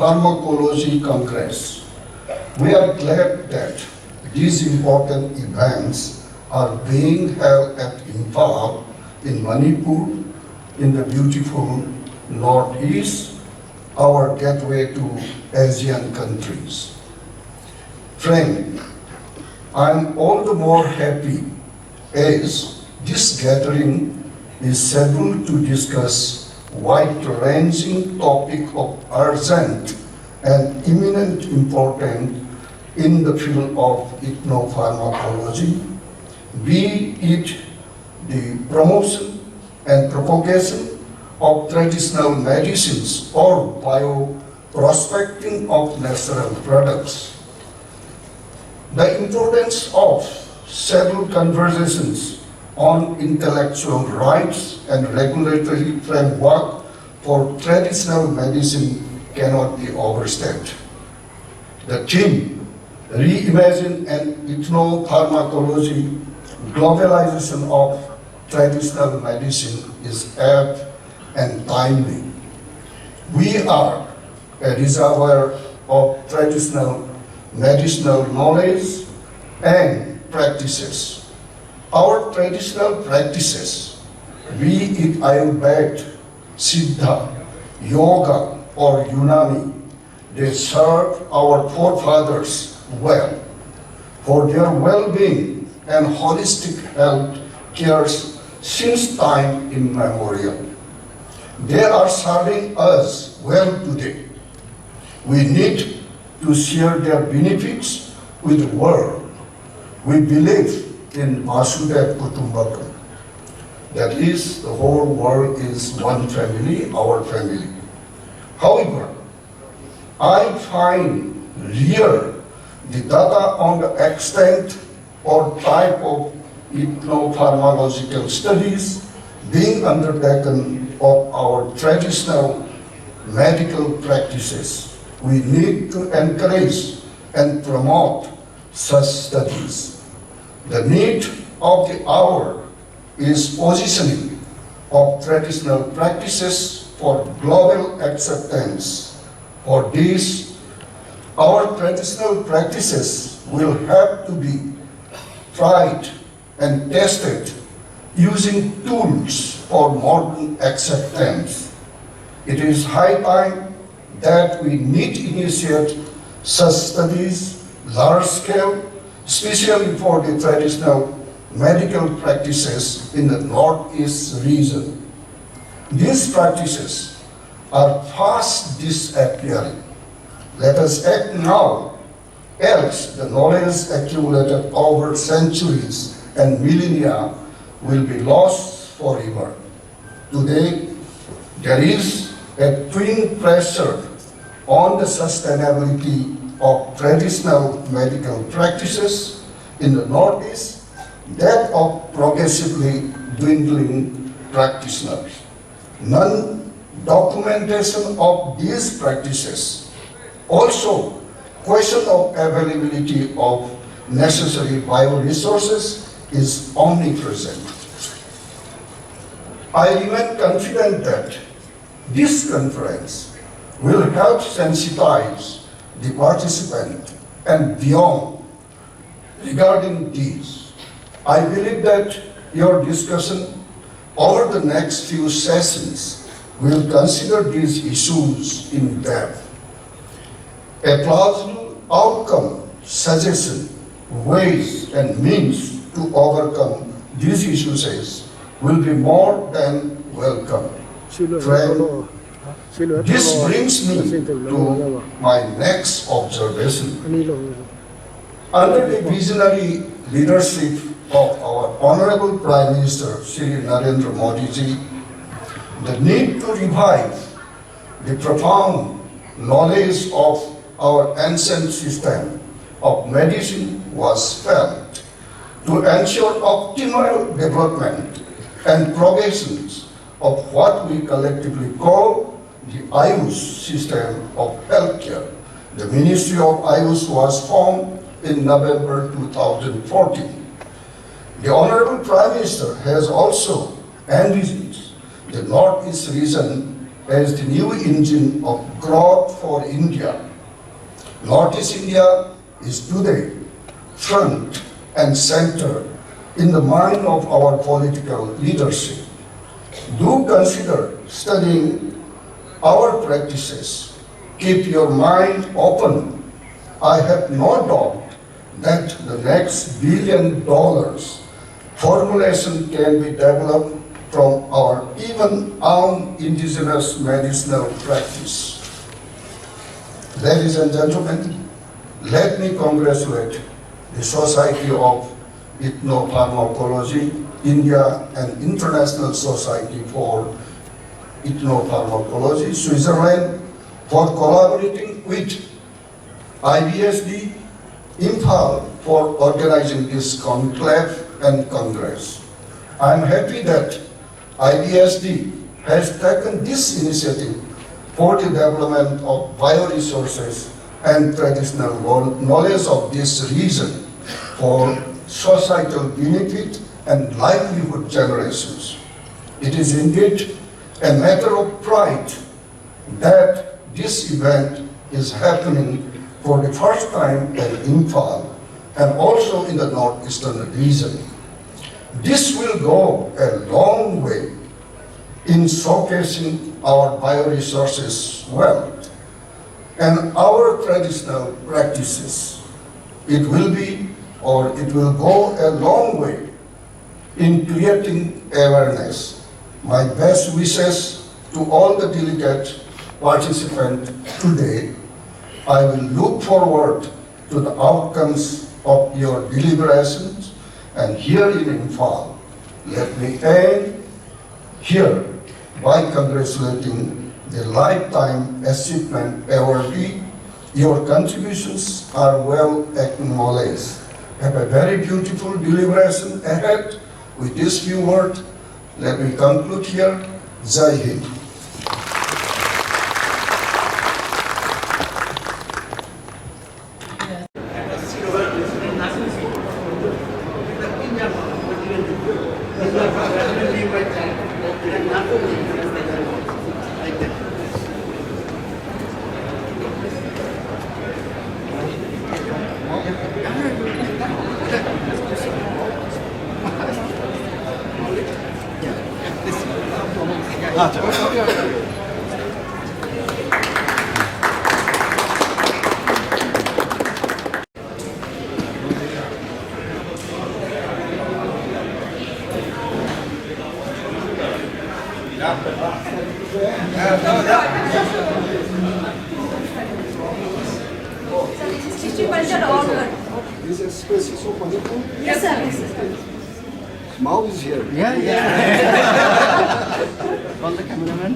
Pharmacology Congress. We are glad that these important events are being held at Imphal in Manipur, in the beautiful Northeast, our gateway to Asian countries. Friend, I'm all the more happy as this gathering is scheduled to discuss wide-ranging topic of urgent and eminent importance in the field of ethnopharmacology, be it the promotion and propagation of traditional medicines or bioprospecting of natural products. The importance of several conversations on intellectual rights and regulatory framework for traditional medicine cannot be overstated. The theme, Reimagine Ethnopharmacology, Globalization of Traditional Medicine, is apt and timely. We are a reservoir of traditional medicinal knowledge and practices. Our traditional practices, be it Ayurveda, Siddha, Yoga, or Unani, they serve our forefathers well for their well-being and holistic health cares since time immemorial. They are serving us well today. We need to share their benefits with the world. We believe in Vasudhaiva Kutumbakam. That is, the whole world is one family, our family. However, I find rare the data on the extent or type of ethnopharmacological studies being undertaken of our traditional medical practices. We need to encourage and promote such studies. The need of the hour is positioning of traditional practices for global acceptance. For this, our traditional practices will have to be tried and tested using tools for modern acceptance. It is high time that we need to initiate such studies, large scale, especially for the traditional medical practices in the Northeast region. These practices are fast disappearing. Let us act now, else the knowledge accumulated over centuries and millennia will be lost forever. Today, there is a twin pressure on the sustainability of traditional medical practices in the Northeast, that of progressively dwindling practitioners. Non-documentation of these practices. Also, question of availability of necessary bioresources is omnipresent. I remain confident that this conference will help sensitize the participant and beyond regarding these. I believe that your discussion over the next few sessions will consider these issues in depth. A plausible outcome, suggestion, ways and means to overcome these issues will be more than welcome. Friend, this brings me to my next observation. Under the visionary leadership of our Honorable Prime Minister, Shri Narendra Modi ji, the need to revive the profound knowledge of our ancient system of medicine was felt to ensure optimal development and progression of what we collectively call the ISE system of healthcare. The Ministry of ISE was formed in November 2014. The Honorable Prime Minister has also envisaged the Northeast region as the new engine of growth for India. Northeast India is today front and center in the mind of our political leadership. Do consider studying our practices. Keep your mind open. I have no doubt that the next $1 billion formulation can be developed from our even own indigenous medicinal practice. Ladies and gentlemen, let me congratulate the Society of Ethnopharmacology, India, and International Society for Ethnopharmacology, Switzerland, for collaborating with IBSD, Imphal for organizing this conclave and congress. I am happy that IBSD has taken this initiative for the development of bioresources and traditional knowledge of this region for societal benefit and livelihood generations. It is indeed a matter of pride that this event is happening for the first time in Imphal and also in the Northeastern Region. This will go a long way in showcasing our bioresources wealth and our traditional practices. It will go a long way in creating awareness. My best wishes to all the delegate participants today. I will look forward to the outcomes of your deliberations, and here in Imphal, let me end here by congratulating the Lifetime Achievement Awardee. Your contributions are well acknowledged. Have a very beautiful deliberation ahead. With these few words, let me conclude here. Jai Hind. This is species of Manipur? Yes, sir. Yes, sir. Mao is here. Yeah. Call the cameraman.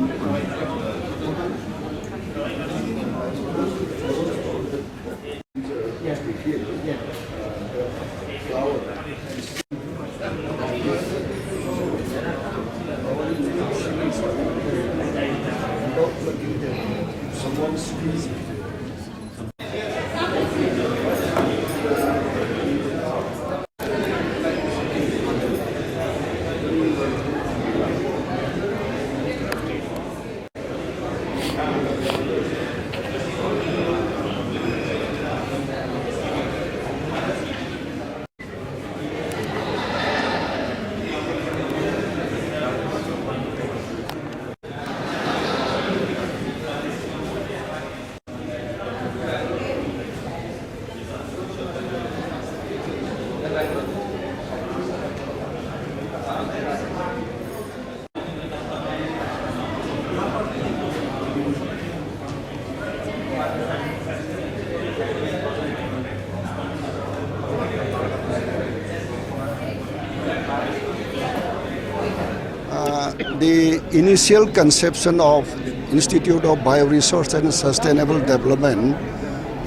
The initial conception of Institute of Bioresource and Sustainable Development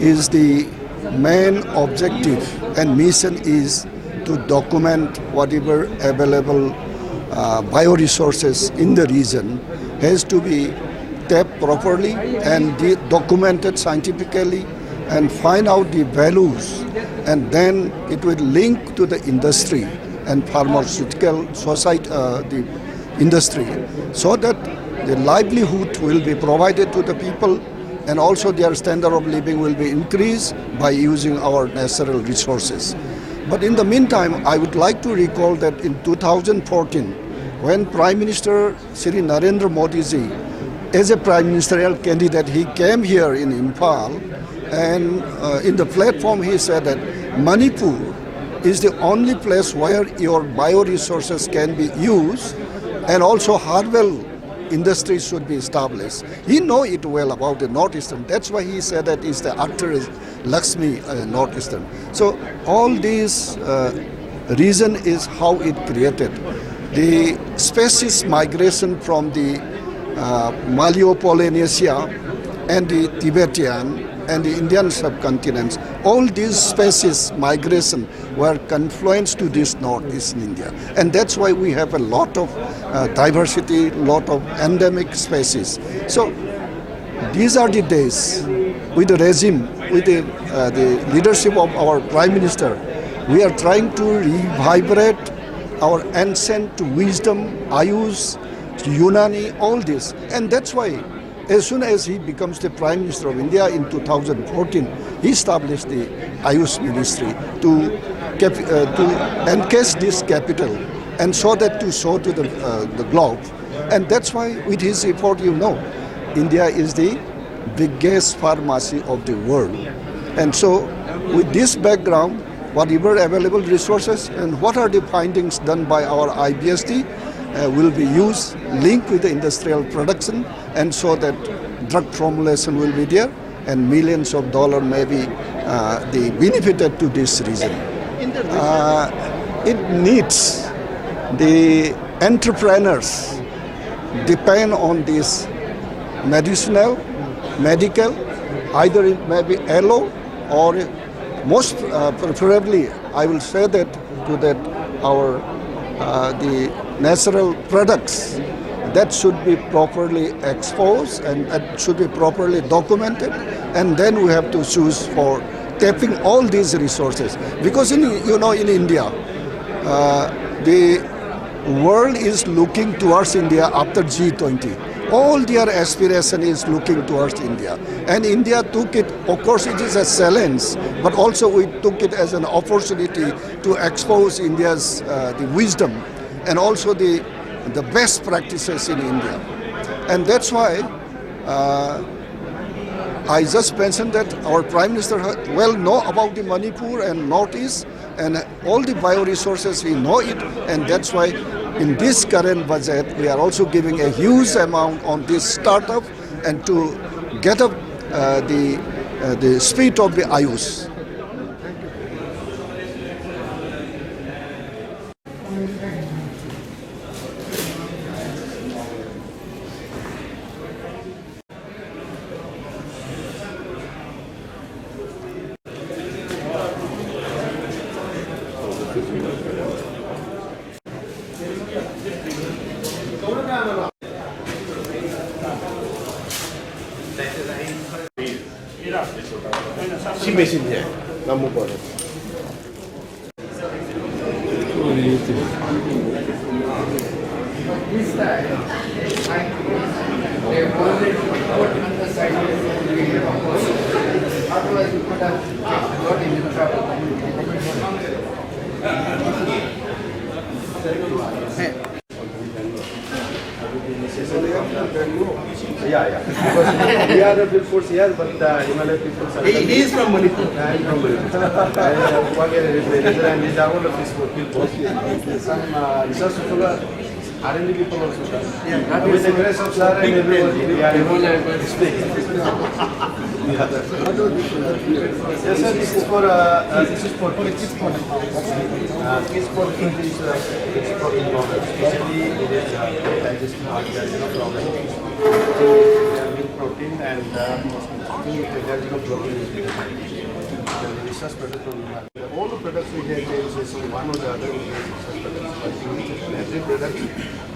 is the main objective and mission is to document whatever available bioresources in the region has to be tapped properly and documented scientifically and find out the values, and then it will link to the industry and pharmaceutical society, the industry, so that the livelihood will be provided to the people and also their standard of living will be increased by using our natural resources. But in the meantime, I would like to recall that in 2014, when Prime Minister Shri Narendra Modi ji, as a prime ministerial candidate, he came here in Imphal, and in the platform he said that Manipur is the only place where your bioresources can be used, and also herbal industries should be established. He know it well about the Northeastern. That's why he said that is the actor is Lakshmi Northeastern. So all these reason is how it created. The species migration from the Maleo-Polynesia and the Tibetan and the Indian subcontinents, all these species migration were confluenced to this northeastern India. And that's why we have a lot of diversity, lot of endemic species. So these are the days with the regime, with the leadership of our Prime Minister, we are trying to revibrate our ancient wisdom, Ayush, Unani, all this. And that's why as soon as he becomes the Prime Minister of India in 2014, he established the Ayush Ministry to encase this capital and show that to show to the globe. And that's why with his effort, you know, India is the biggest pharmacy of the world. And so with this background, whatever available resources and what are the findings done by our IBSD will be used, linked with the industrial production, and so that drug formulation will be there and millions of dollars may be benefited to this region. It needs the entrepreneurs depend on this medical, either it may be allo or most preferably, I will say that to that our the natural products that should be properly exposed and that should be properly documented, and then we have to choose for tapping all these resources, because in India the world is looking towards India after G20. All their aspiration is looking towards India, and India took it, of course it is a challenge, but also we took it as an opportunity to expose India's the wisdom and also the best practices in India. And that's why I just mentioned that our Prime Minister well know about the Manipur and Northeast and all the bioresources, we know it, and that's why in this current budget we are also giving a huge amount on this startup and to get up the speed of the Ayush. 심해진데 나무 버려. Yeah. Because we are the people here, but the Himalaya people are... He is from Manipur. I am from Manipur. And these are all the peaceful people. Some research people are R&D people also. Yeah. With the grace of Sir and everybody, we are able to speak. Yes, sir, this is for kids. Kids for English, exporting products. Especially it is digestive problem. So they are milk protein and there is no protein. The research product all the products we have is one or the other research products. But every product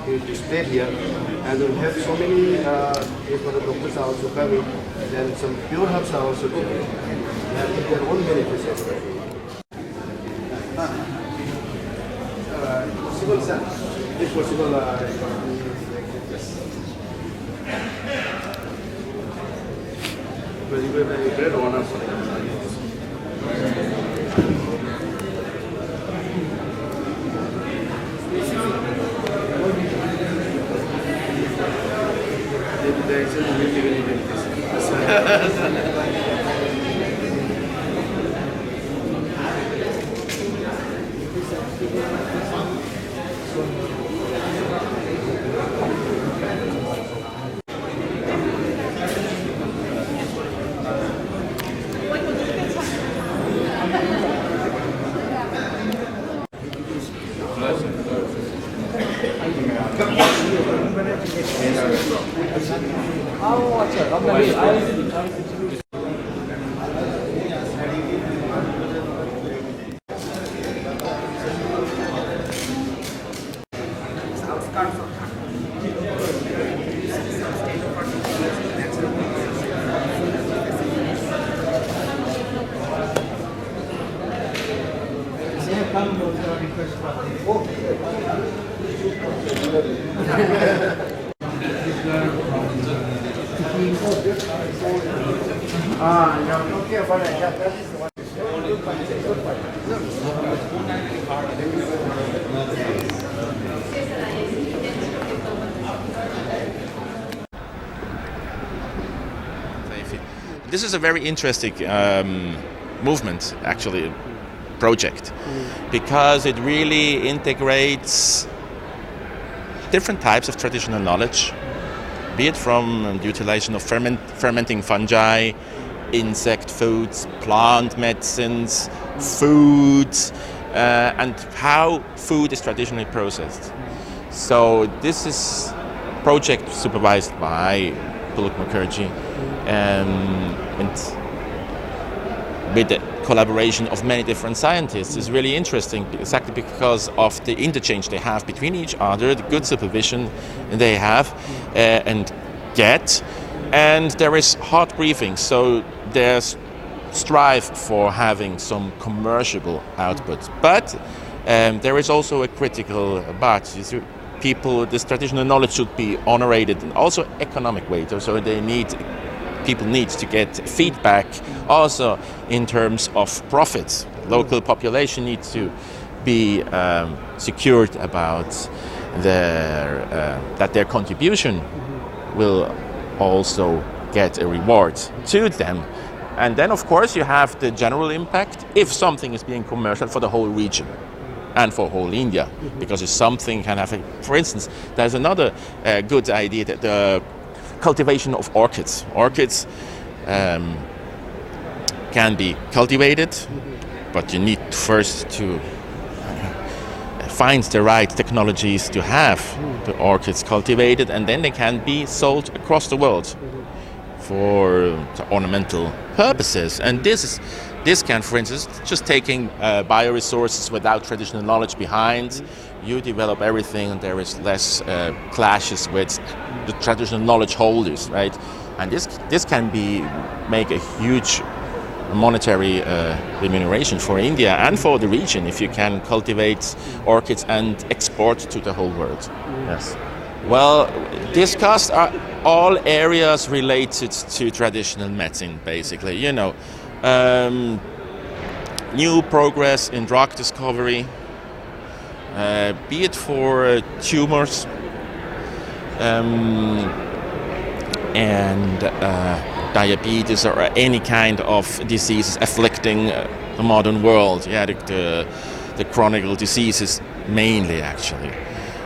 is displayed here, and we have so many for the doctors are also coming. Then some pure herbs are also there. They have their own benefits as well. Possible, sir? If possible, well, you have a great honor for them. There is a Okay, but that is one. This is a very interesting movement, actually, project, because it really integrates different types of traditional knowledge, be it from the utilization of fermenting fungi, insect foods, plant medicines, foods, and how food is traditionally processed. So this is a project supervised by Mukherjee, and with the collaboration of many different scientists is really interesting, exactly because of the interchange they have between each other, the good supervision they have and get, and there is hard briefing, so there's strive for having some commercial output, but there is also a critical but. People, this traditional knowledge should be honored and also economic weight. So people need to get feedback also in terms of profits. Local population needs to be secured about that their contribution will also get a reward to them. And then of course you have the general impact if something is being commercial for the whole region and for whole India, because if something can have, for instance, there's another good idea, that the cultivation of orchids. Orchids can be cultivated, but you need first to find the right technologies to have the orchids cultivated, and then they can be sold across the world for ornamental purposes. And this can, for instance, just taking bioresources without traditional knowledge behind, you develop everything and there is less clashes with the traditional knowledge holders, right? And this can make a huge monetary remuneration for India and for the region if you can cultivate orchids and export to the whole world. Yes. Well, discussed are all areas related to traditional medicine, basically. New progress in drug discovery, be it for tumors and diabetes or any kind of diseases afflicting the modern world. Yeah, the chronic diseases mainly, actually.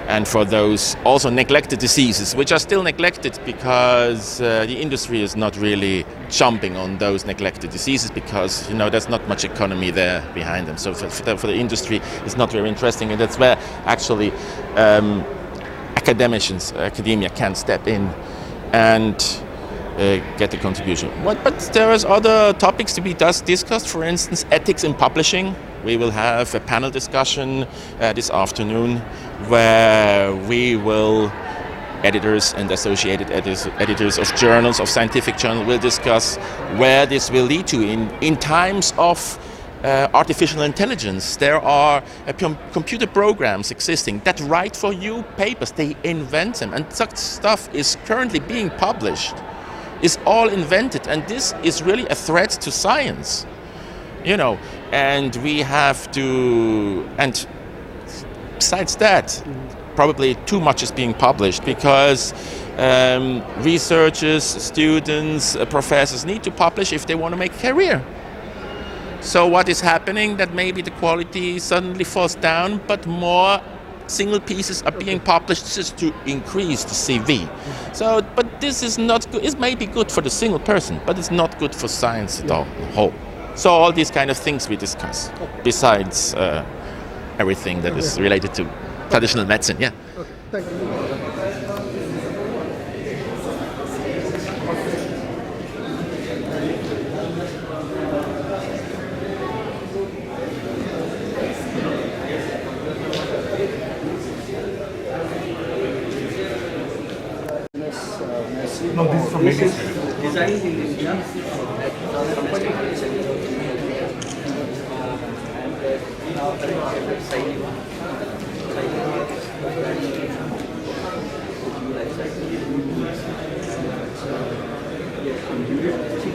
And for those also neglected diseases, which are still neglected because the industry is not really jumping on those neglected diseases, because there's not much economy there behind them. So for the industry, it's not very interesting, and that's where actually academia can step in and get the contribution. But there is other topics to be discussed. For instance, ethics in publishing. We will have a panel discussion this afternoon where we will, editors and associated editors of journals, of scientific journals, will discuss where this will lead to in times of artificial intelligence. There are computer programs existing that write for you papers. They invent them, and such stuff is currently being published. It's all invented, and this is really a threat to science. And we have to, and besides that, probably too much is being published because researchers, students, professors need to publish if they want to make a career. So what is happening, that maybe the quality suddenly falls down, but more single pieces are being published just to increase the CV. So, but this is not good. It may be good for the single person, but it's not good for science at all, whole. So all these kind of things we discuss, besides everything that is related to traditional medicine. Yeah. Okay, thank you. No, this is from Media. Designed in India.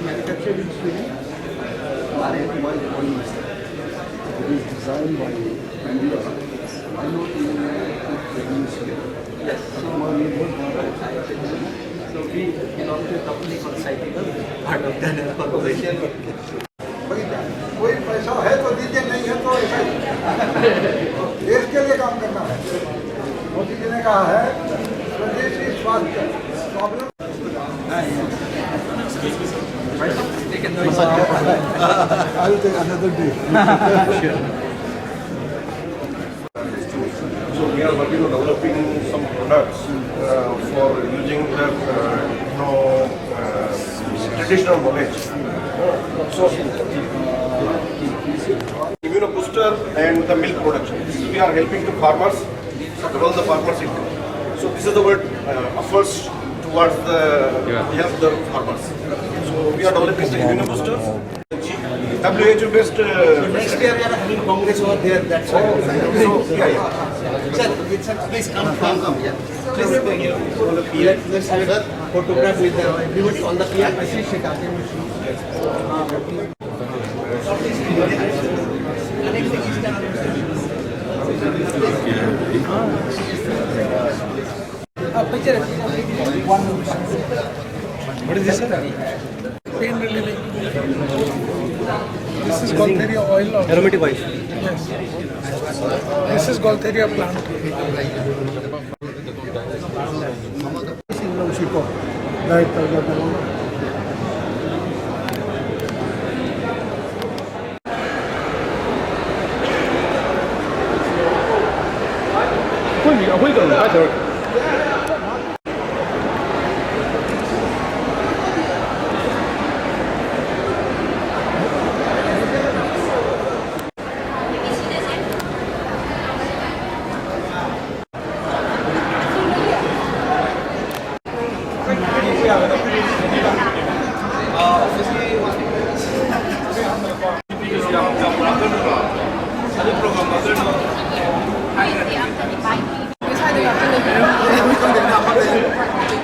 Manufactured in Sweden. It is designed by India. I know even produce here. Yes. So we belong to a company called Cyclical, part of the corporation. कोई पैसा है तो दीजिए, नहीं है तो ऐसा ही देश के लिए काम करना है। मोदी जी ने कहा है स्वदेशी स्वास्थ्य problem. I will take another day. So we are working on developing some products for using the traditional knowledge. So immunobooster and the milk production. This is, we are helping to farmers, develop the farmers income. So this is the word efforts towards the help the farmers. So we are developing the immunoboosters. WHO based. Next year we are having Congress over there. That's why. So yeah. Sir, please come. Yeah. Please thank you. Let's have a photograph with everybody on the PR. What is this, sir? Pain relieving. This is Gaultheria oil. Aromatic oil. Yes. This is Gaultheria plant.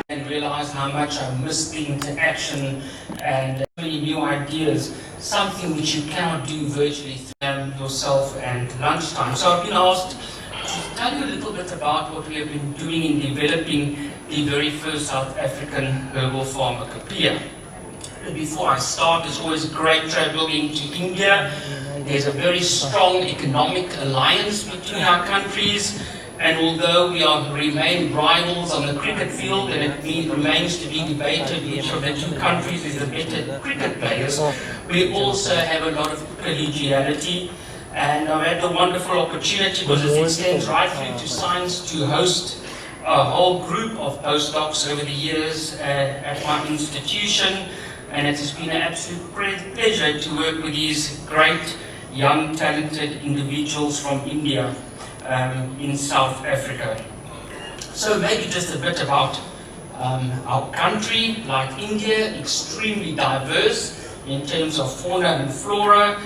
And realize how much I missed the interaction and many new ideas, something which you cannot do virtually yourself and lunchtime. So I've been asked to tell you a little bit about what we have been doing in developing the very first South African herbal pharmacopoeia. Before I start, it's always a great traveling to India. There's a very strong economic alliance between our countries, and although we remain rivals on the cricket field, and it remains to be debated which of the two countries is the better cricket players, we also have a lot of collegiality. And I've had the wonderful opportunity, because it extends right through to science, to host a whole group of postdocs over the years at my institution. And it has been an absolute pleasure to work with these great, young, talented individuals from India in South Africa. So maybe just a bit about our country. Like India, extremely diverse in terms of fauna and flora.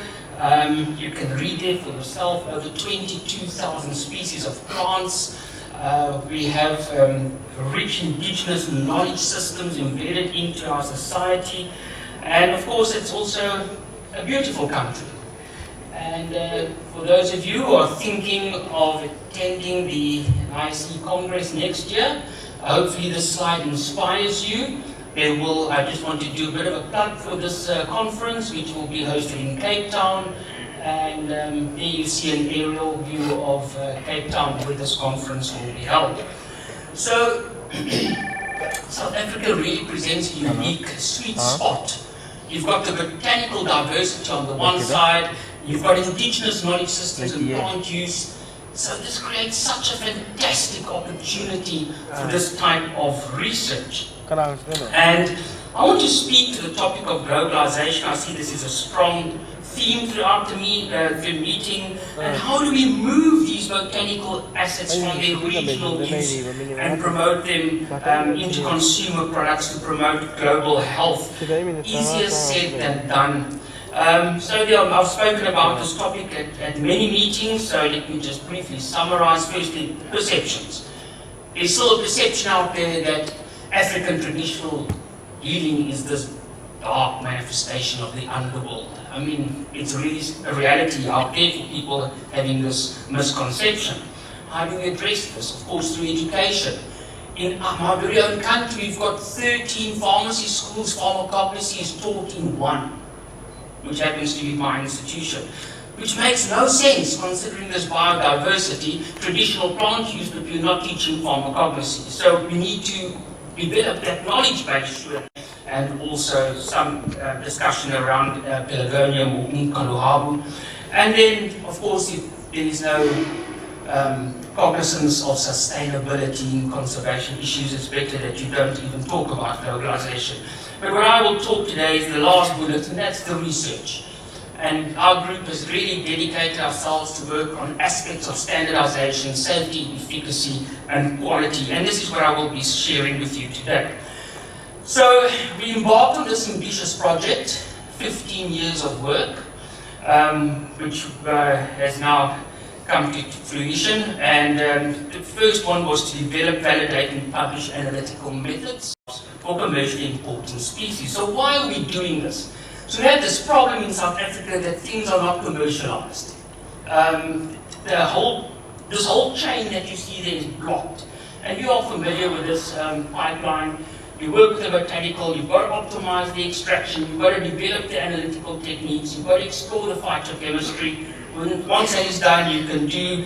You can read it for yourself, over 22,000 species of plants. We have rich indigenous knowledge systems embedded into our society, and of course it's also a beautiful country. And for those of you who are thinking of attending the ISE Congress next year, hopefully this slide inspires you. I just want to do a bit of a plug for this conference, which will be hosted in Cape Town. And there you see an aerial view of Cape Town, where this conference will be held. So, South Africa really presents a unique sweet spot. You've got the botanical diversity on the one side, you've got indigenous knowledge systems and plant use. So this creates such a fantastic opportunity for this type of research. And I want to speak to the topic of globalization. I see this is a strong theme throughout the meeting. And how do we move these botanical assets from their regional use and promote them into consumer products to promote global health? Easier said than done. I've spoken about this topic at many meetings, so let me just briefly summarize. Firstly, perceptions. There's still a perception out there that African traditional healing is this dark manifestation of the underworld. I mean, it's really a reality out there for people having this misconception. How do we address this? Of course, through education. In my very own country, we've got 13 pharmacy schools. Pharmacology is taught in one, which happens to be my institution, which makes no sense considering this biodiversity, traditional plant use, but we're not teaching pharmacology. So we need to develop that knowledge base to it, and also some discussion around Pelargonium or Imphal. And then, of course, if there is no cognizance of sustainability and conservation issues, it's better that you don't even talk about globalization. But what I will talk today is the last bullet, and that's the research. And our group has really dedicated ourselves to work on aspects of standardization, safety, efficacy, and quality. And this is what I will be sharing with you today. So we embarked on this ambitious project, 15 years of work, which has now come to fruition. And the first one was to develop, validate, and publish analytical methods for commercially important species. So why are we doing this? So we had this problem in South Africa that things are not commercialized. This whole chain that you see there is blocked. And you are familiar with this pipeline. You work with the botanical, you've got to optimize the extraction, you've got to develop the analytical techniques, you've got to explore the phytochemistry. Once that is done, you can do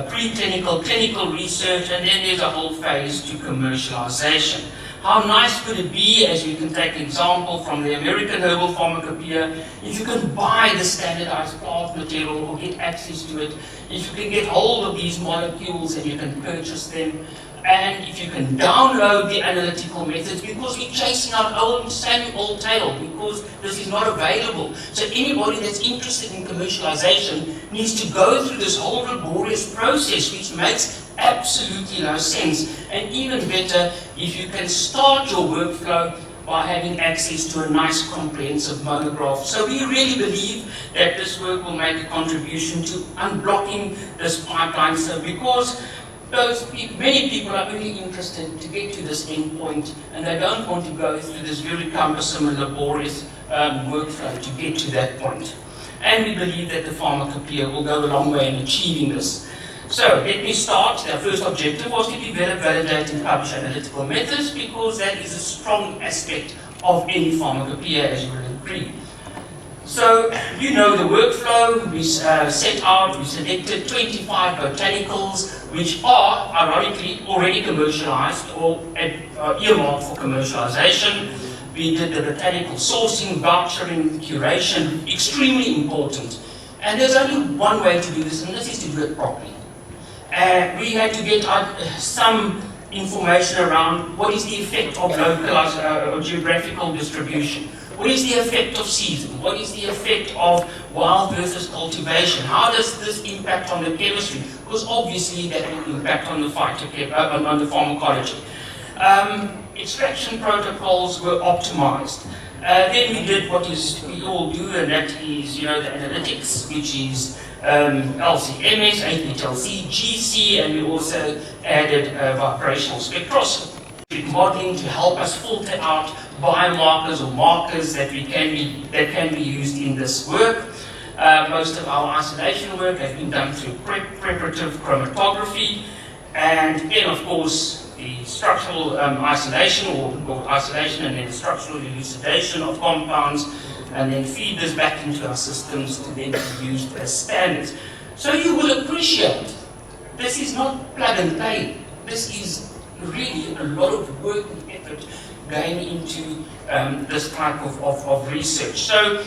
preclinical, clinical research, and then there's a whole phase to commercialization. How nice could it be, as we can take an example from the American Herbal Pharmacopoeia, if you can buy the standardized plant material or get access to it, if you can get hold of these molecules and you can purchase them, and if you can download the analytical methods, because we're chasing our same old tail, because this is not available. So anybody that's interested in commercialization needs to go through this whole laborious process, which makes absolutely no sense. And even better, if you can start your workflow by having access to a nice comprehensive monograph. So we really believe that this work will make a contribution to unblocking this pipeline. So because many people are only interested to get to this end point, and they don't want to go through this very cumbersome and laborious workflow to get to that point. And we believe that the pharmacopoeia will go a long way in achieving this. So let me start. Our first objective was to develop, validate, and publish analytical methods, because that is a strong aspect of any pharmacopoeia, as you will agree. So, you know the workflow. We set out, we selected 25 botanicals, which are, ironically, already commercialized or earmarked for commercialization. We did the botanical sourcing, vouchering, curation, extremely important. And there's only one way to do this, and this is to do it properly. We had to get some information around what is the effect of localized or geographical distribution. What is the effect of season? What is the effect of wild versus cultivation? How does this impact on the chemistry? Because obviously that will impact on the on the pharmacology. Extraction protocols were optimized. Then we did what we all do, and that is, the analytics, which is LC-MS, APTLC, GC, and we also added vibrational spectroscopy modeling to help us filter out biomarkers or markers that can be used in this work. Most of our isolation work has been done through preparative chromatography, and then of course the structural isolation or isolation and then structural elucidation of compounds, and then feed this back into our systems to then be used as standards. So you will appreciate this is not plug and play. This is really a lot of work and effort going into this type of research. So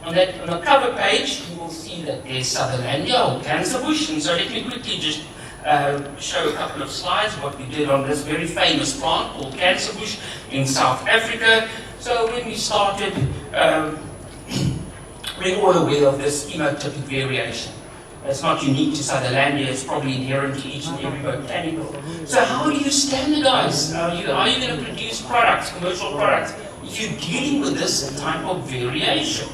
on the cover page, you will see that there's Sutherlandia or cancer bush. And so let me quickly just show a couple of slides what we did on this very famous plant called cancer bush in South Africa. So when we started, we're all aware of this phenotypic variation. It's not unique to Sutherlandia, it's probably inherent to each and every botanical. So how do you standardize? Are you going to produce products, commercial products, if you're dealing with this type of variation?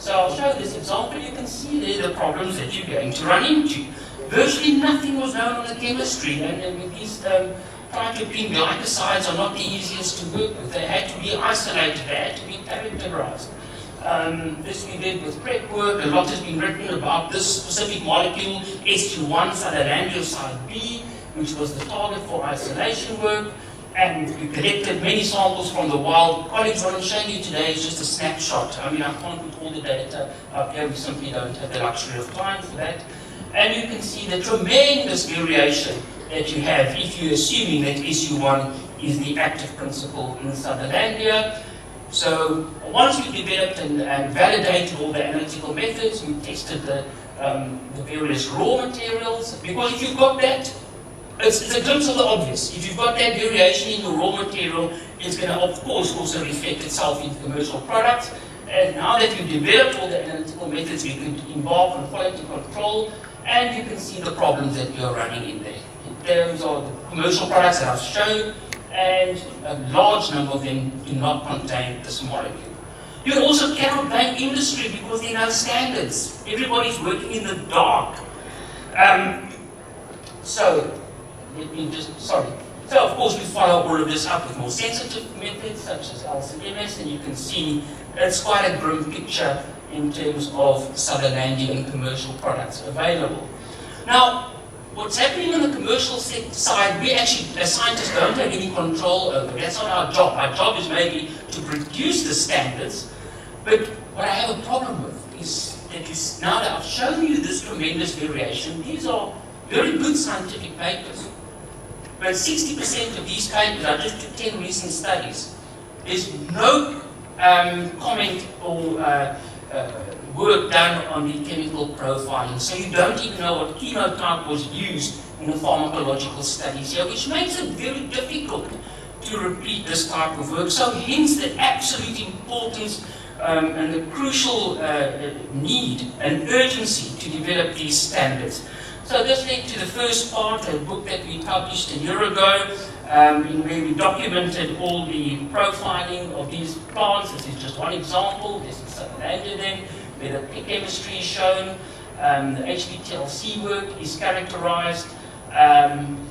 So I'll show this example. You can see there the problems that you're going to run into. Virtually nothing was known on the chemistry, and with these tryptopene glycosides are not the easiest to work with. They had to be isolated, they had to be characterized. This we did with prep work. A lot has been written about this specific molecule, SU1 cyanolandioside B, which was the target for isolation work. And we collected many samples from the wild. Colleagues, what I'm showing you today is just a snapshot. I mean, I can't put all the data up here. We simply don't have the luxury of time for that. And you can see the tremendous variation that you have if you're assuming that SU1 is the active principle in Sutherlandia. So once we developed and validated all the analytical methods, we tested the various raw materials. Because if you've got that, it's a glimpse of the obvious. If you've got that variation in the raw material, it's going to, of course, also reflect itself in commercial products. And now that we've developed all the analytical methods, we can embark on quality control, and you can see the problems that you're running in there. Those are the commercial products that I've shown, and a large number of them do not contain this molecule. You also cannot blame industry because there are no standards. Everybody's working in the dark. So of course we follow all of this up with more sensitive methods such as LCMS, and you can see it's quite a grim picture in terms of Sutherlandian commercial products available. Now, what's happening on the commercial side, we actually, as scientists, don't have any control over. That's not our job. Our job is maybe to produce the standards, but what I have a problem with is that now that I've shown you this tremendous variation, these are very good scientific papers. But 60% of these papers, I just took 10 recent studies. There's no comment or work done on the chemical profiling. So you don't even know what chemotype was used in the pharmacological studies here, which makes it very difficult to repeat this type of work. So hence the absolute importance and the crucial need and urgency to develop these standards. So this led to the first part, a book that we published a year ago, in where we documented all the profiling of these plants. This is just one example. This is Sutherlandia then, where the chemistry is shown. The HPTLC work is characterized.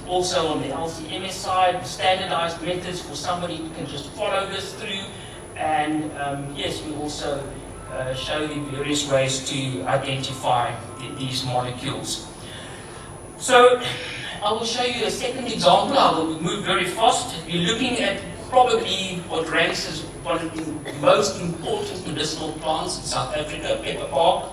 Also on the LCMS side, standardized methods for somebody who can just follow this through. And yes, we also show the various ways to identify these molecules. So I will show you a second example. I will move very fast. We're looking at probably what ranks as one of the most important medicinal plants in South Africa, pepper bark.